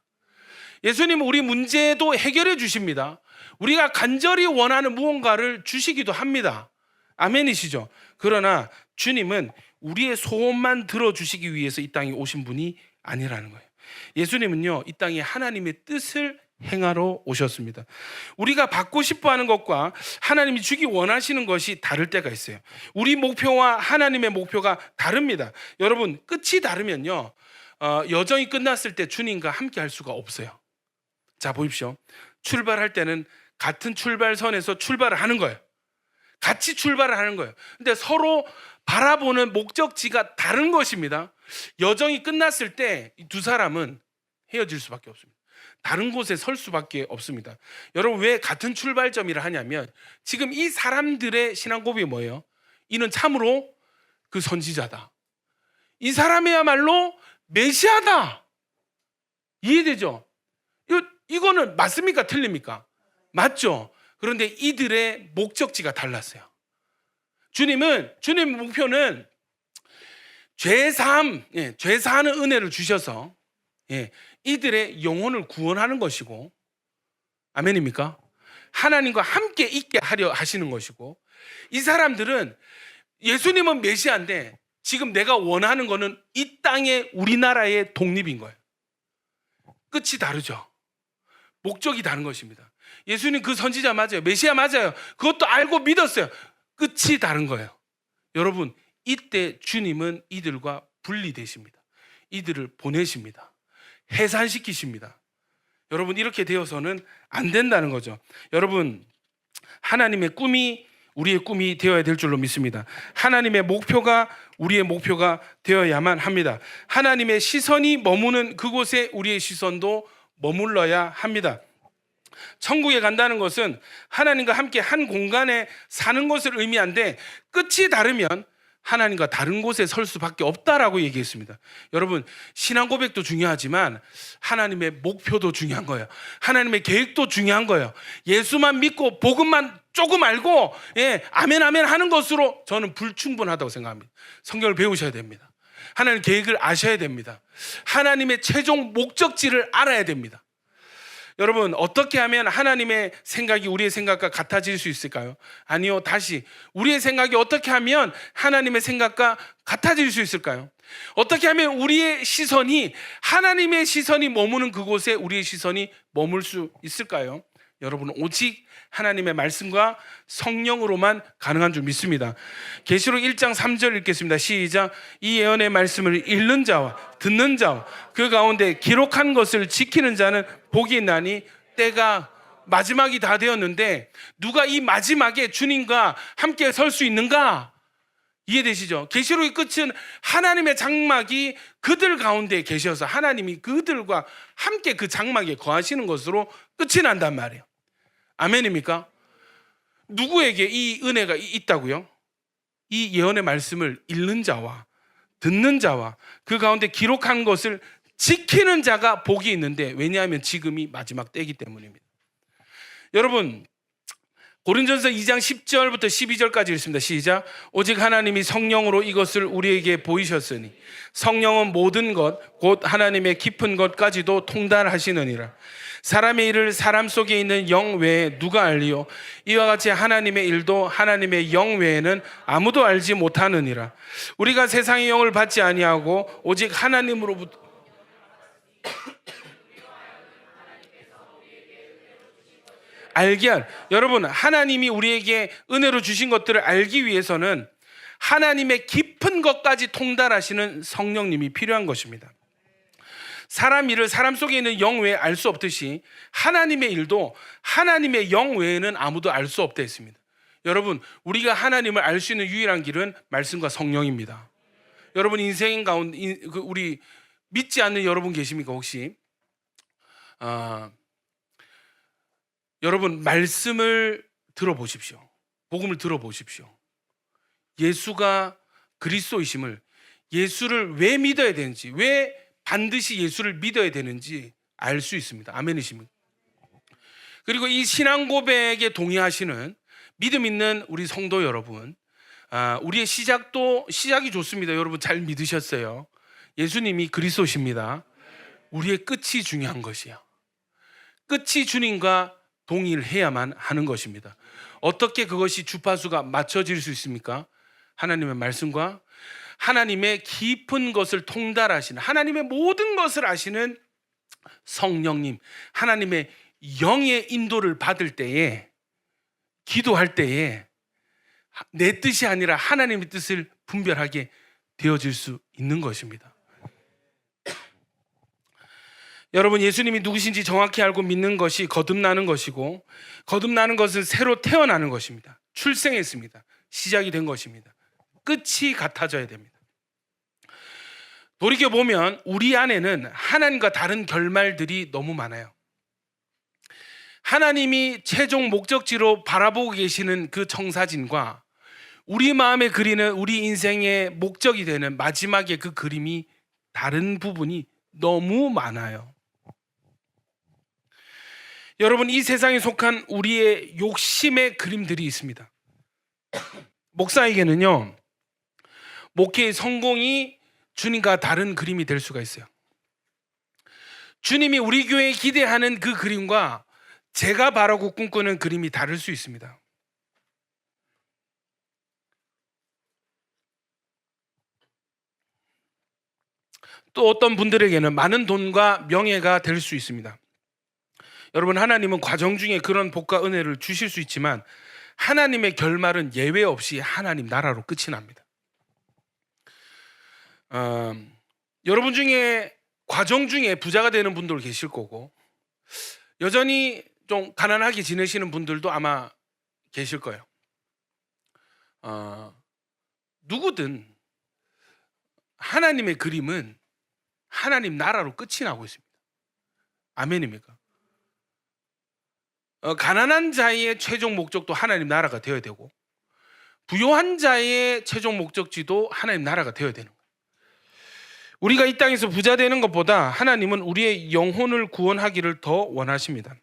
예수님은 우리 문제도 해결해 주십니다. 우리가 간절히 원하는 무언가를 주시기도 합니다. 아멘이시죠? 그러나 주님은 우리의 소원만 들어주시기 위해서 이 땅에 오신 분이 아니라는 거예요. 예수님은요 이 땅에 하나님의 뜻을 행하러 오셨습니다. 우리가 받고 싶어하는 것과 하나님이 주기 원하시는 것이 다를 때가 있어요. 우리 목표와 하나님의 목표가 다릅니다. 여러분, 끝이 다르면요 여정이 끝났을 때 주님과 함께 할 수가 없어요. 자, 보십시오. 출발할 때는 같은 출발선에서 출발을 하는 거예요. 같이 출발을 하는 거예요. 근데 서로 바라보는 목적지가 다른 것입니다. 여정이 끝났을 때 두 사람은 헤어질 수밖에 없습니다. 다른 곳에 설 수밖에 없습니다. 여러분, 왜 같은 출발점이라 하냐면 지금 이 사람들의 신앙 고백이 뭐예요? 이는 참으로 그 선지자다. 이 사람이야말로 메시아다. 이해되죠? 이거는 맞습니까? 틀립니까? 맞죠? 그런데 이들의 목적지가 달랐어요. 주님의 목표는 죄사하는 은혜를 주셔서 이들의 영혼을 구원하는 것이고, 아멘입니까? 하나님과 함께 있게 하려 하시는 것이고, 이 사람들은 예수님은 메시아인데 지금 내가 원하는 거는 이 땅의 우리나라의 독립인 거예요. 끝이 다르죠. 목적이 다른 것입니다. 예수님 그 선지자 맞아요. 메시아 맞아요. 그것도 알고 믿었어요. 끝이 다른 거예요. 여러분, 이때 주님은 이들과 분리되십니다. 이들을 보내십니다. 해산시키십니다. 여러분, 이렇게 되어서는 안 된다는 거죠. 여러분, 하나님의 꿈이 우리의 꿈이 되어야 될 줄로 믿습니다. 하나님의 목표가 우리의 목표가 되어야만 합니다. 하나님의 시선이 머무는 그곳에 우리의 시선도 머물러야 합니다. 천국에 간다는 것은 하나님과 함께 한 공간에 사는 것을 의미한데, 끝이 다르면 하나님과 다른 곳에 설 수밖에 없다라고 얘기했습니다. 여러분, 신앙 고백도 중요하지만 하나님의 목표도 중요한 거예요. 하나님의 계획도 중요한 거예요. 예수만 믿고 복음만 조금 알고 아멘 아멘 하는 것으로 저는 불충분하다고 생각합니다. 성경을 배우셔야 됩니다. 하나님 계획을 아셔야 됩니다. 하나님의 최종 목적지를 알아야 됩니다. 여러분, 어떻게 하면 하나님의 생각이 우리의 생각과 같아질 수 있을까요? 아니요, 다시 우리의 생각이 어떻게 하면 하나님의 생각과 같아질 수 있을까요? 어떻게 하면 우리의 시선이 하나님의 시선이 머무는 그곳에 우리의 시선이 머물 수 있을까요? 여러분, 오직 하나님의 말씀과 성령으로만 가능한 줄 믿습니다. 계시록 1장 3절 읽겠습니다. 시작. 이 예언의 말씀을 읽는 자와 듣는 자와 그 가운데 기록한 것을 지키는 자는 복이 있나니, 때가 마지막이 다 되었는데 누가 이 마지막에 주님과 함께 설 수 있는가? 이해되시죠? 계시록의 끝은 하나님의 장막이 그들 가운데 계셔서 하나님이 그들과 함께 그 장막에 거하시는 것으로 끝이 난단 말이에요. 아멘입니까? 누구에게 이 은혜가 있다고요? 이 예언의 말씀을 읽는 자와 듣는 자와 그 가운데 기록한 것을 지키는 자가 복이 있는데, 왜냐하면 지금이 마지막 때이기 때문입니다. 여러분, 고린전서 2장 10절부터 12절까지 읽습니다. 시작. 오직 하나님이 성령으로 이것을 우리에게 보이셨으니 성령은 모든 것 곧 하나님의 깊은 것까지도 통달하시느니라. 사람의 일을 사람 속에 있는 영 외에 누가 알리요? 이와 같이 하나님의 일도 하나님의 영 외에는 아무도 알지 못하느니라. 우리가 세상의 영을 받지 아니하고 오직 하나님으로부터 여러분, 하나님이 우리에게 은혜로 주신 것들을 알기 위해서는 하나님의 깊은 것까지 통달하시는 성령님이 필요한 것입니다. 사람 일을 사람 속에 있는 영 외에 알 수 없듯이 하나님의 일도 하나님의 영 외에는 아무도 알 수 없다 했습니다. 여러분, 우리가 하나님을 알 수 있는 유일한 길은 말씀과 성령입니다. 여러분, 인생 가운데 우리 믿지 않는 여러분 계십니까? 혹시 여러분, 말씀을 들어보십시오. 복음을 들어보십시오. 예수가 그리스도이심을, 예수를 왜 믿어야 되는지, 왜 반드시 예수를 믿어야 되는지 알 수 있습니다. 아멘이십니까? 그리고 이 신앙 고백에 동의하시는 믿음 있는 우리 성도 여러분, 우리의 시작이 좋습니다. 여러분, 잘 믿으셨어요. 예수님이 그리스도십니다. 우리의 끝이 중요한 것이야. 끝이 주님과 동의를 해야만 하는 것입니다. 어떻게 그것이 주파수가 맞춰질 수 있습니까? 하나님의 말씀과 하나님의 깊은 것을 통달하시는, 하나님의 모든 것을 아시는 성령님, 하나님의 영의 인도를 받을 때에, 기도할 때에 내 뜻이 아니라 하나님의 뜻을 분별하게 되어질 수 있는 것입니다. 여러분, 예수님이 누구신지 정확히 알고 믿는 것이 거듭나는 것이고, 거듭나는 것은 새로 태어나는 것입니다. 출생했습니다. 시작이 된 것입니다. 끝이 같아져야 됩니다. 돌이켜보면 우리 안에는 하나님과 다른 결말들이 너무 많아요. 하나님이 최종 목적지로 바라보고 계시는 그 청사진과 우리 마음에 그리는 우리 인생의 목적이 되는 마지막의 그 그림이 다른 부분이 너무 많아요. 여러분, 이 세상에 속한 우리의 욕심의 그림들이 있습니다. 목사에게는요, 목회의 성공이 주님과 다른 그림이 될 수가 있어요. 주님이 우리 교회에 기대하는 그 그림과 제가 바라고 꿈꾸는 그림이 다를 수 있습니다. 또 어떤 분들에게는 많은 돈과 명예가 될 수 있습니다. 여러분, 하나님은 과정 중에 그런 복과 은혜를 주실 수 있지만 하나님의 결말은 예외 없이 하나님 나라로 끝이 납니다. 여러분 중에 과정 중에 부자가 되는 분들 계실 거고 여전히 좀 가난하게 지내시는 분들도 아마 계실 거예요. 누구든 하나님의 그림은 하나님 나라로 끝이 나고 있습니다. 아멘입니까? 가난한 자의 최종 목적도 하나님 나라가 되어야 되고 부요한 자의 최종 목적지도 하나님 나라가 되어야 되는 거예요. 우리가 이 땅에서 부자 되는 것보다 하나님은 우리의 영혼을 구원하기를 더 원하십니다.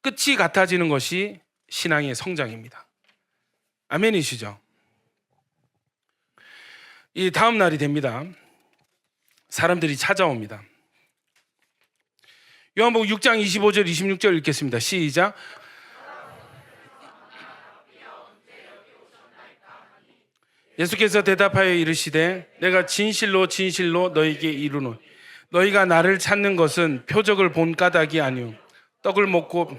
끝이 같아지는 것이 신앙의 성장입니다. 아멘이시죠? 이 다음 날이 됩니다. 사람들이 찾아옵니다. 요한복음 6장 25절 26절 읽겠습니다. 시작. 예수께서 대답하여 이르시되 내가 진실로 진실로 너희에게 이르노니 너희가 나를 찾는 것은 표적을 본 까닭이 아니오 떡을 먹고.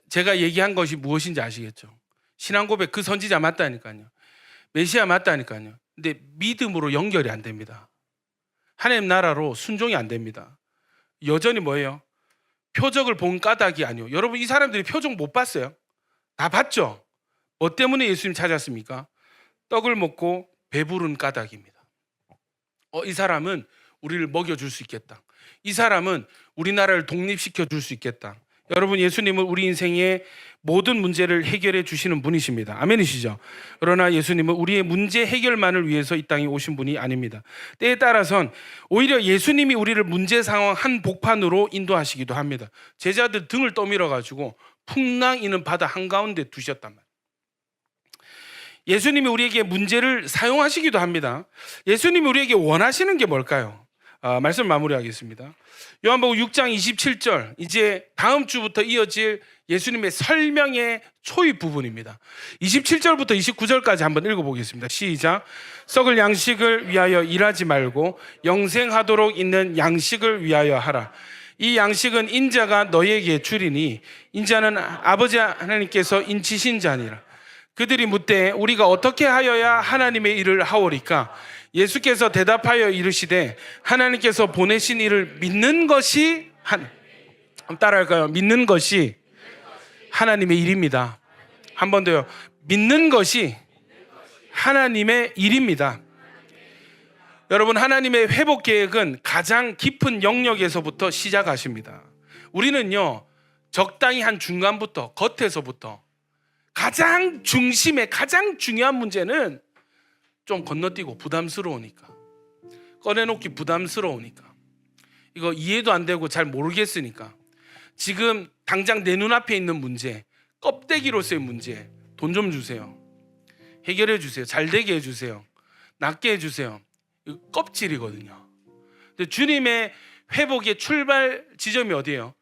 제가 얘기한 것이 무엇인지 아시겠죠? 신앙 고백, 그 선지자 맞다니까요. 메시아 맞다니까요. 근데 믿음으로 연결이 안 됩니다. 하나님 나라로 순종이 안 됩니다. 여전히 뭐예요? 표적을 본 까닭이 아니오. 여러분, 이 사람들이 표적 못 봤어요? 다 봤죠? 뭐 때문에 예수님 찾았습니까? 떡을 먹고 배부른 까닭입니다. 이 사람은 우리를 먹여줄 수 있겠다. 이 사람은 우리나라를 독립시켜 줄 수 있겠다. 여러분, 예수님은 우리 인생의 모든 문제를 해결해 주시는 분이십니다. 아멘이시죠? 그러나 예수님은 우리의 문제 해결만을 위해서 이 땅에 오신 분이 아닙니다. 때에 따라선 오히려 예수님이 우리를 문제 상황 한복판으로 인도하시기도 합니다. 제자들 등을 떠밀어 가지고 풍랑이는 바다 한가운데 두셨단 말이에요. 예수님이 우리에게 문제를 사용하시기도 합니다. 예수님이 우리에게 원하시는 게 뭘까요? 말씀 마무리하겠습니다. 요한복음 6장 27절, 이제 다음 주부터 이어질 예수님의 설명의 초입 부분입니다. 27절부터 29절까지 한번 읽어보겠습니다. 시작. 썩을 양식을 위하여 일하지 말고 영생하도록 있는 양식을 위하여 하라. 이 양식은 인자가 너희에게 주리니 인자는 아버지 하나님께서 인치신 자니라. 그들이 묻되 우리가 어떻게 하여야 하나님의 일을 하오리까? 예수께서 대답하여 이르시되 하나님께서 보내신 이를 믿는 것이 따라할까요? 믿는 것이 하나님의 일입니다. 한 번 더요. 믿는 것이 하나님의 일입니다. 여러분, 하나님의 회복 계획은 가장 깊은 영역에서부터 시작하십니다. 우리는요, 적당히 한 중간부터, 겉에서부터 가장 중심의 가장 중요한 문제는 좀 건너뛰고 부담스러우니까, 꺼내놓기 부담스러우니까, 이거 이해도 안 되고 잘 모르겠으니까 지금 당장 내 눈앞에 있는 문제, 껍데기로서의 문제, 돈 좀 주세요, 해결해 주세요, 잘 되게 해주세요, 낫게 해주세요. 이거 껍질이거든요. 근데 주님의 회복의 출발 지점이 어디예요?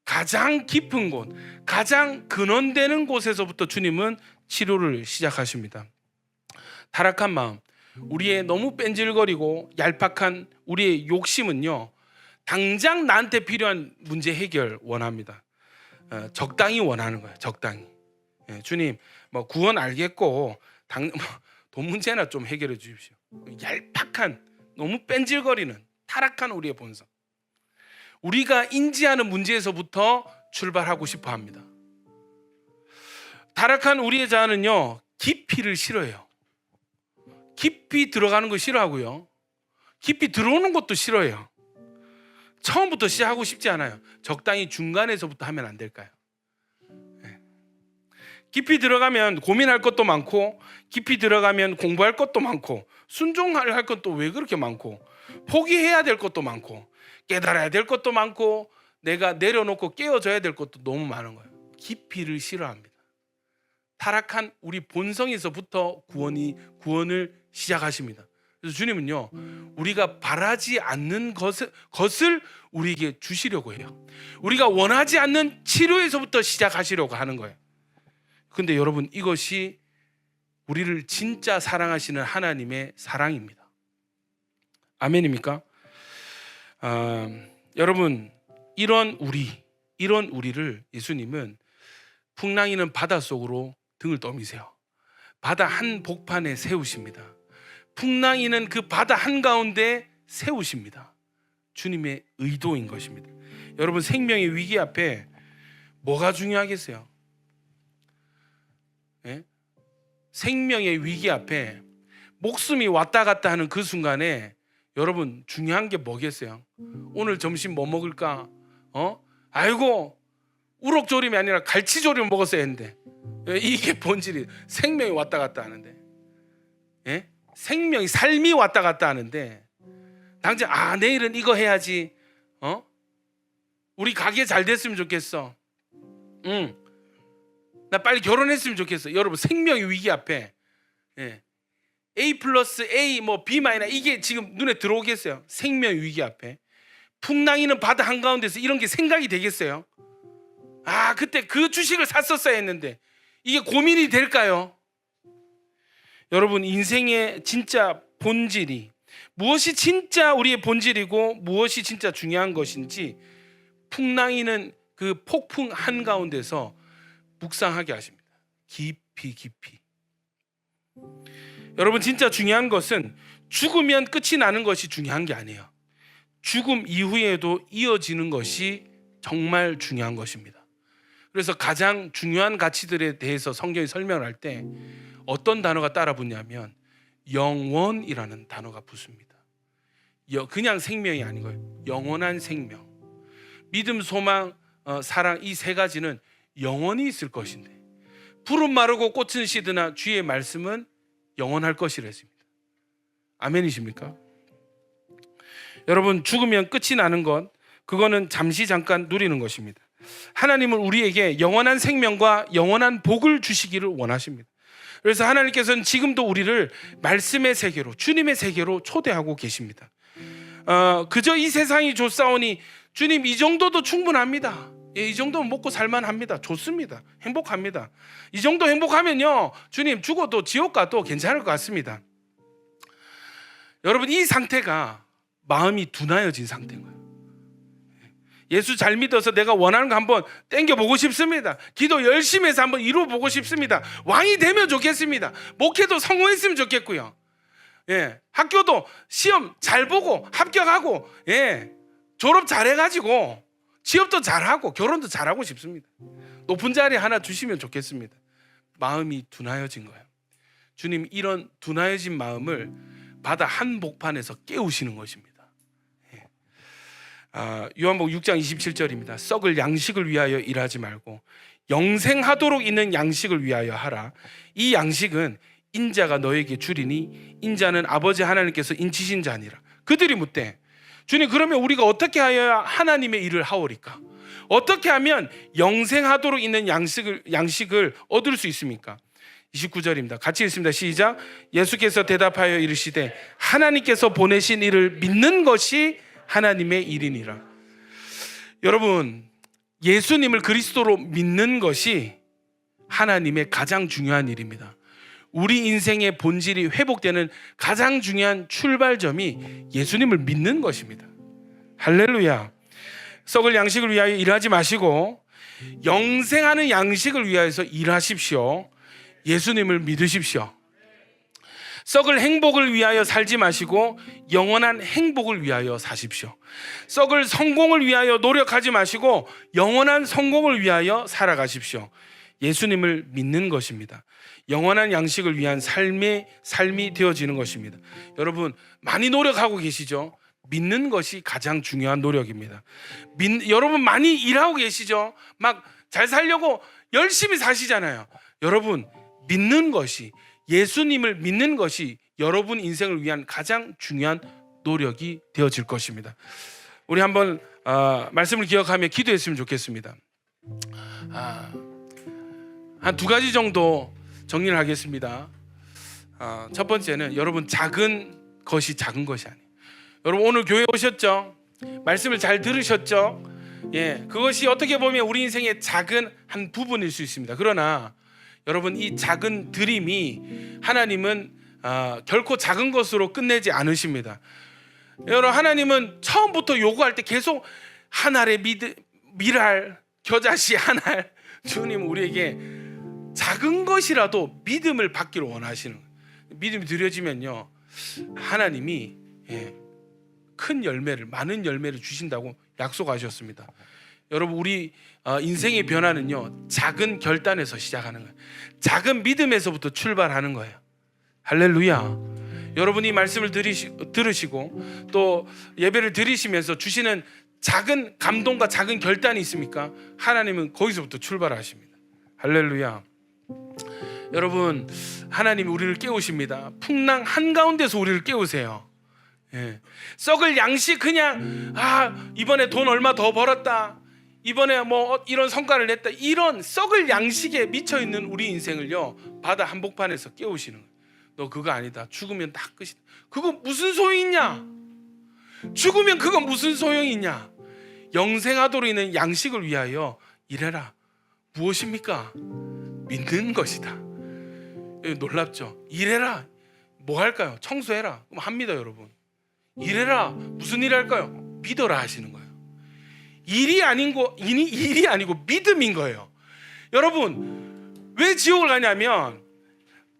가장 깊은 곳, 가장 근원되는 곳에서부터 주님은 치료를 시작하십니다. 타락한 마음, 우리의 너무 뺀질거리고 얄팍한 우리의 욕심은요, 당장 나한테 필요한 문제 해결 원합니다. 적당히 원하는 거예요. 적당히. 주님, 뭐 구원 알겠고 돈 문제나 좀 해결해 주십시오. 얄팍한, 너무 뺀질거리는 타락한 우리의 본성, 우리가 인지하는 문제에서부터 출발하고 싶어 합니다. 타락한 우리의 자아는요, 깊이를 싫어해요. 깊이 들어가는 거 싫어하고요, 깊이 들어오는 것도 싫어해요. 처음부터 시작하고 싶지 않아요. 적당히 중간에서부터 하면 안 될까요? 깊이 들어가면 고민할 것도 많고, 깊이 들어가면 공부할 것도 많고, 순종할 것도 왜 그렇게 많고, 포기해야 될 것도 많고, 깨달아야 될 것도 많고, 내가 내려놓고 깨어져야 될 것도 너무 많은 거예요. 깊이를 싫어합니다. 타락한 우리 본성에서부터 구원을 시작하십니다. 그래서 주님은요, 우리가 바라지 않는 것을 우리에게 주시려고 해요. 우리가 원하지 않는 치료에서부터 시작하시려고 하는 거예요. 근데 여러분, 이것이 우리를 진짜 사랑하시는 하나님의 사랑입니다. 아멘입니까? 여러분, 이런 우리를 예수님은 풍랑이는 바다 속으로 등을 떠미세요. 바다 한복판에 세우십니다. 풍랑이는 그 바다 한가운데 세우십니다. 주님의 의도인 것입니다. 여러분, 생명의 위기 앞에 뭐가 중요하겠어요? 예? 생명의 위기 앞에 목숨이 왔다 갔다 하는 그 순간에 여러분, 중요한 게 뭐겠어요? 오늘 점심 뭐 먹을까? 아이고, 우럭조림이 아니라 갈치조림 먹었어야 했는데. 이게 본질이, 생명이 왔다 갔다 하는데, 예? 생명이, 삶이 왔다 갔다 하는데, 당장 내일은 이거 해야지, 우리 가게 잘 됐으면 좋겠어, 나 빨리 결혼했으면 좋겠어. 여러분, 생명의 위기 앞에, 예, A 플러스 A B 마이너스 이게 지금 눈에 들어오겠어요? 생명의 위기 앞에 풍랑이는 바다 한가운데서 이런 게 생각이 되겠어요? 그때 그 주식을 샀었어야 했는데, 이게 고민이 될까요? 여러분, 인생의 진짜 본질이, 무엇이 진짜 우리의 본질이고 무엇이 진짜 중요한 것인지 풍랑이는 그 폭풍 한가운데서 묵상하게 하십니다. 깊이. 여러분, 진짜 중요한 것은 죽으면 끝이 나는 것이 중요한 게 아니에요. 죽음 이후에도 이어지는 것이 정말 중요한 것입니다. 그래서 가장 중요한 가치들에 대해서 성경이 설명을 할 때 어떤 단어가 따라 붙냐면 영원이라는 단어가 붙습니다. 그냥 생명이 아닌 거예요. 영원한 생명. 믿음, 소망, 사랑, 이 세 가지는 영원히 있을 것인데, 푸른 마르고 꽃은 시드나 주의 말씀은 영원할 것이라 했습니다. 아멘이십니까? 여러분, 죽으면 끝이 나는 것, 그거는 잠시 잠깐 누리는 것입니다. 하나님은 우리에게 영원한 생명과 영원한 복을 주시기를 원하십니다. 그래서 하나님께서는 지금도 우리를 말씀의 세계로, 주님의 세계로 초대하고 계십니다. 그저 이 세상이 좋사오니 주님, 이 정도도 충분합니다. 이 정도면 먹고 살만합니다. 좋습니다. 행복합니다. 이 정도 행복하면요, 주님, 죽어도 지옥 가도 괜찮을 것 같습니다. 여러분, 이 상태가 마음이 둔하여진 상태인 거예요. 예수 잘 믿어서 내가 원하는 거 한번 땡겨보고 싶습니다. 기도 열심히 해서 한번 이루어보고 싶습니다. 왕이 되면 좋겠습니다. 목회도 성공했으면 좋겠고요. 예, 학교도 시험 잘 보고 합격하고, 예, 졸업 잘해가지고 취업도 잘하고 결혼도 잘하고 싶습니다. 높은 자리 하나 주시면 좋겠습니다. 마음이 둔하여진 거예요. 주님, 이런 둔하여진 마음을 바다 한복판에서 깨우시는 것입니다. 요한복음 6장 27절입니다. 썩을 양식을 위하여 일하지 말고 영생하도록 있는 양식을 위하여 하라. 이 양식은 인자가 너에게 주리니 인자는 아버지 하나님께서 인치신 자니라. 그들이 묻되, 주님, 그러면 우리가 어떻게 하여야 하나님의 일을 하오리까? 어떻게 하면 영생하도록 있는 양식을 얻을 수 있습니까? 29절입니다. 같이 읽습니다. 시작. 예수께서 대답하여 이르시되 하나님께서 보내신 이를 믿는 것이 하나님의 일이니라. 여러분, 예수님을 그리스도로 믿는 것이 하나님의 가장 중요한 일입니다. 우리 인생의 본질이 회복되는 가장 중요한 출발점이 예수님을 믿는 것입니다. 할렐루야. 썩을 양식을 위하여 일하지 마시고 영생하는 양식을 위하여서 일하십시오. 예수님을 믿으십시오. 썩을 행복을 위하여 살지 마시고 영원한 행복을 위하여 사십시오. 썩을 성공을 위하여 노력하지 마시고 영원한 성공을 위하여 살아가십시오. 예수님을 믿는 것입니다. 영원한 양식을 위한 삶이 되어지는 것입니다. 여러분 많이 노력하고 계시죠? 믿는 것이 가장 중요한 노력입니다. 여러분 많이 일하고 계시죠? 막 잘 살려고 열심히 사시잖아요. 여러분 믿는 것이, 예수님을 믿는 것이 여러분 인생을 위한 가장 중요한 노력이 되어질 것입니다. 우리 한번 말씀을 기억하며 기도했으면 좋겠습니다. 한 두 가지 정도 정리를 하겠습니다. 첫 번째는 여러분 작은 것이 작은 것이 아니에요. 여러분 오늘 교회 오셨죠? 말씀을 잘 들으셨죠? 예, 그것이 어떻게 보면 우리 인생의 작은 한 부분일 수 있습니다. 그러나 여러분 이 작은 드림이 하나님은 결코 작은 것으로 끝내지 않으십니다. 여러분 하나님은 처음부터 요구할 때 계속 한 알의 밀알 겨자씨 한 알, 주님 우리에게 작은 것이라도 믿음을 받기를 원하시는 거예요. 믿음이 드려지면요 하나님이 큰 열매를, 많은 열매를 주신다고 약속하셨습니다. 여러분 우리 인생의 변화는요 작은 결단에서 시작하는 거예요. 작은 믿음에서부터 출발하는 거예요. 할렐루야. 여러분이 말씀을 들으시고 또 예배를 드리시면서 주시는 작은 감동과 작은 결단이 있습니까? 하나님은 거기서부터 출발하십니다. 할렐루야. 여러분 하나님이 우리를 깨우십니다. 풍랑 한가운데서 우리를 깨우세요. 예. 썩을 양식 그냥 이번에 돈 얼마 더 벌었다, 이번에 뭐 이런 성과를 냈다, 이런 썩을 양식에 미쳐있는 우리 인생을요 바다 한복판에서 깨우시는 거예요. 너 그거 아니다. 죽으면 다 끝이다. 그거 무슨 소용이 있냐? 죽으면 그거 무슨 소용이 있냐? 영생하도록 있는 양식을 위하여 일해라. 무엇입니까? 믿는 것이다. 놀랍죠? 일해라. 뭐 할까요? 청소해라. 그럼 합니다. 여러분 일해라. 무슨 일 할까요? 믿어라 하시는 거예요. 일이 아니고 믿음인 거예요. 여러분 왜 지옥을 가냐면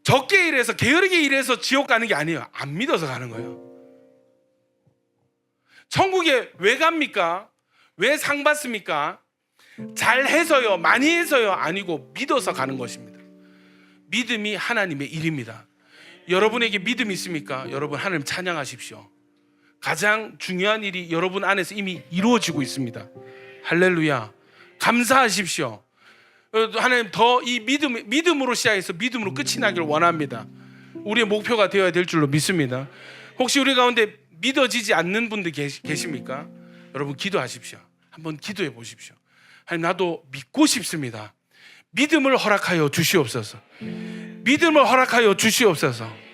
적게 일해서 게으르게 일해서 지옥 가는 게 아니에요. 안 믿어서 가는 거예요. 천국에 왜 갑니까? 왜 상 받습니까? 잘해서요, 많이 해서요 아니고 믿어서 가는 것입니다. 믿음이 하나님의 일입니다. 여러분에게 믿음이 있습니까? 여러분 하나님 찬양하십시오. 가장 중요한 일이 여러분 안에서 이미 이루어지고 있습니다. 할렐루야. 감사하십시오. 하나님 더 이 믿음으로 시작해서 믿음으로 끝이 나길 원합니다. 우리의 목표가 되어야 될 줄로 믿습니다. 혹시 우리 가운데 믿어지지 않는 분들 계십니까? 여러분 기도하십시오. 한번 기도해 보십시오. 하나님 나도 믿고 싶습니다. 믿음을 허락하여 주시옵소서. 믿음을 허락하여 주시옵소서.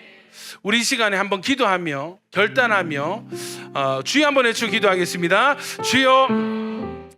우리 이 시간에 한번 기도하며 결단하며 주여 한번 외쳐 기도하겠습니다. 주여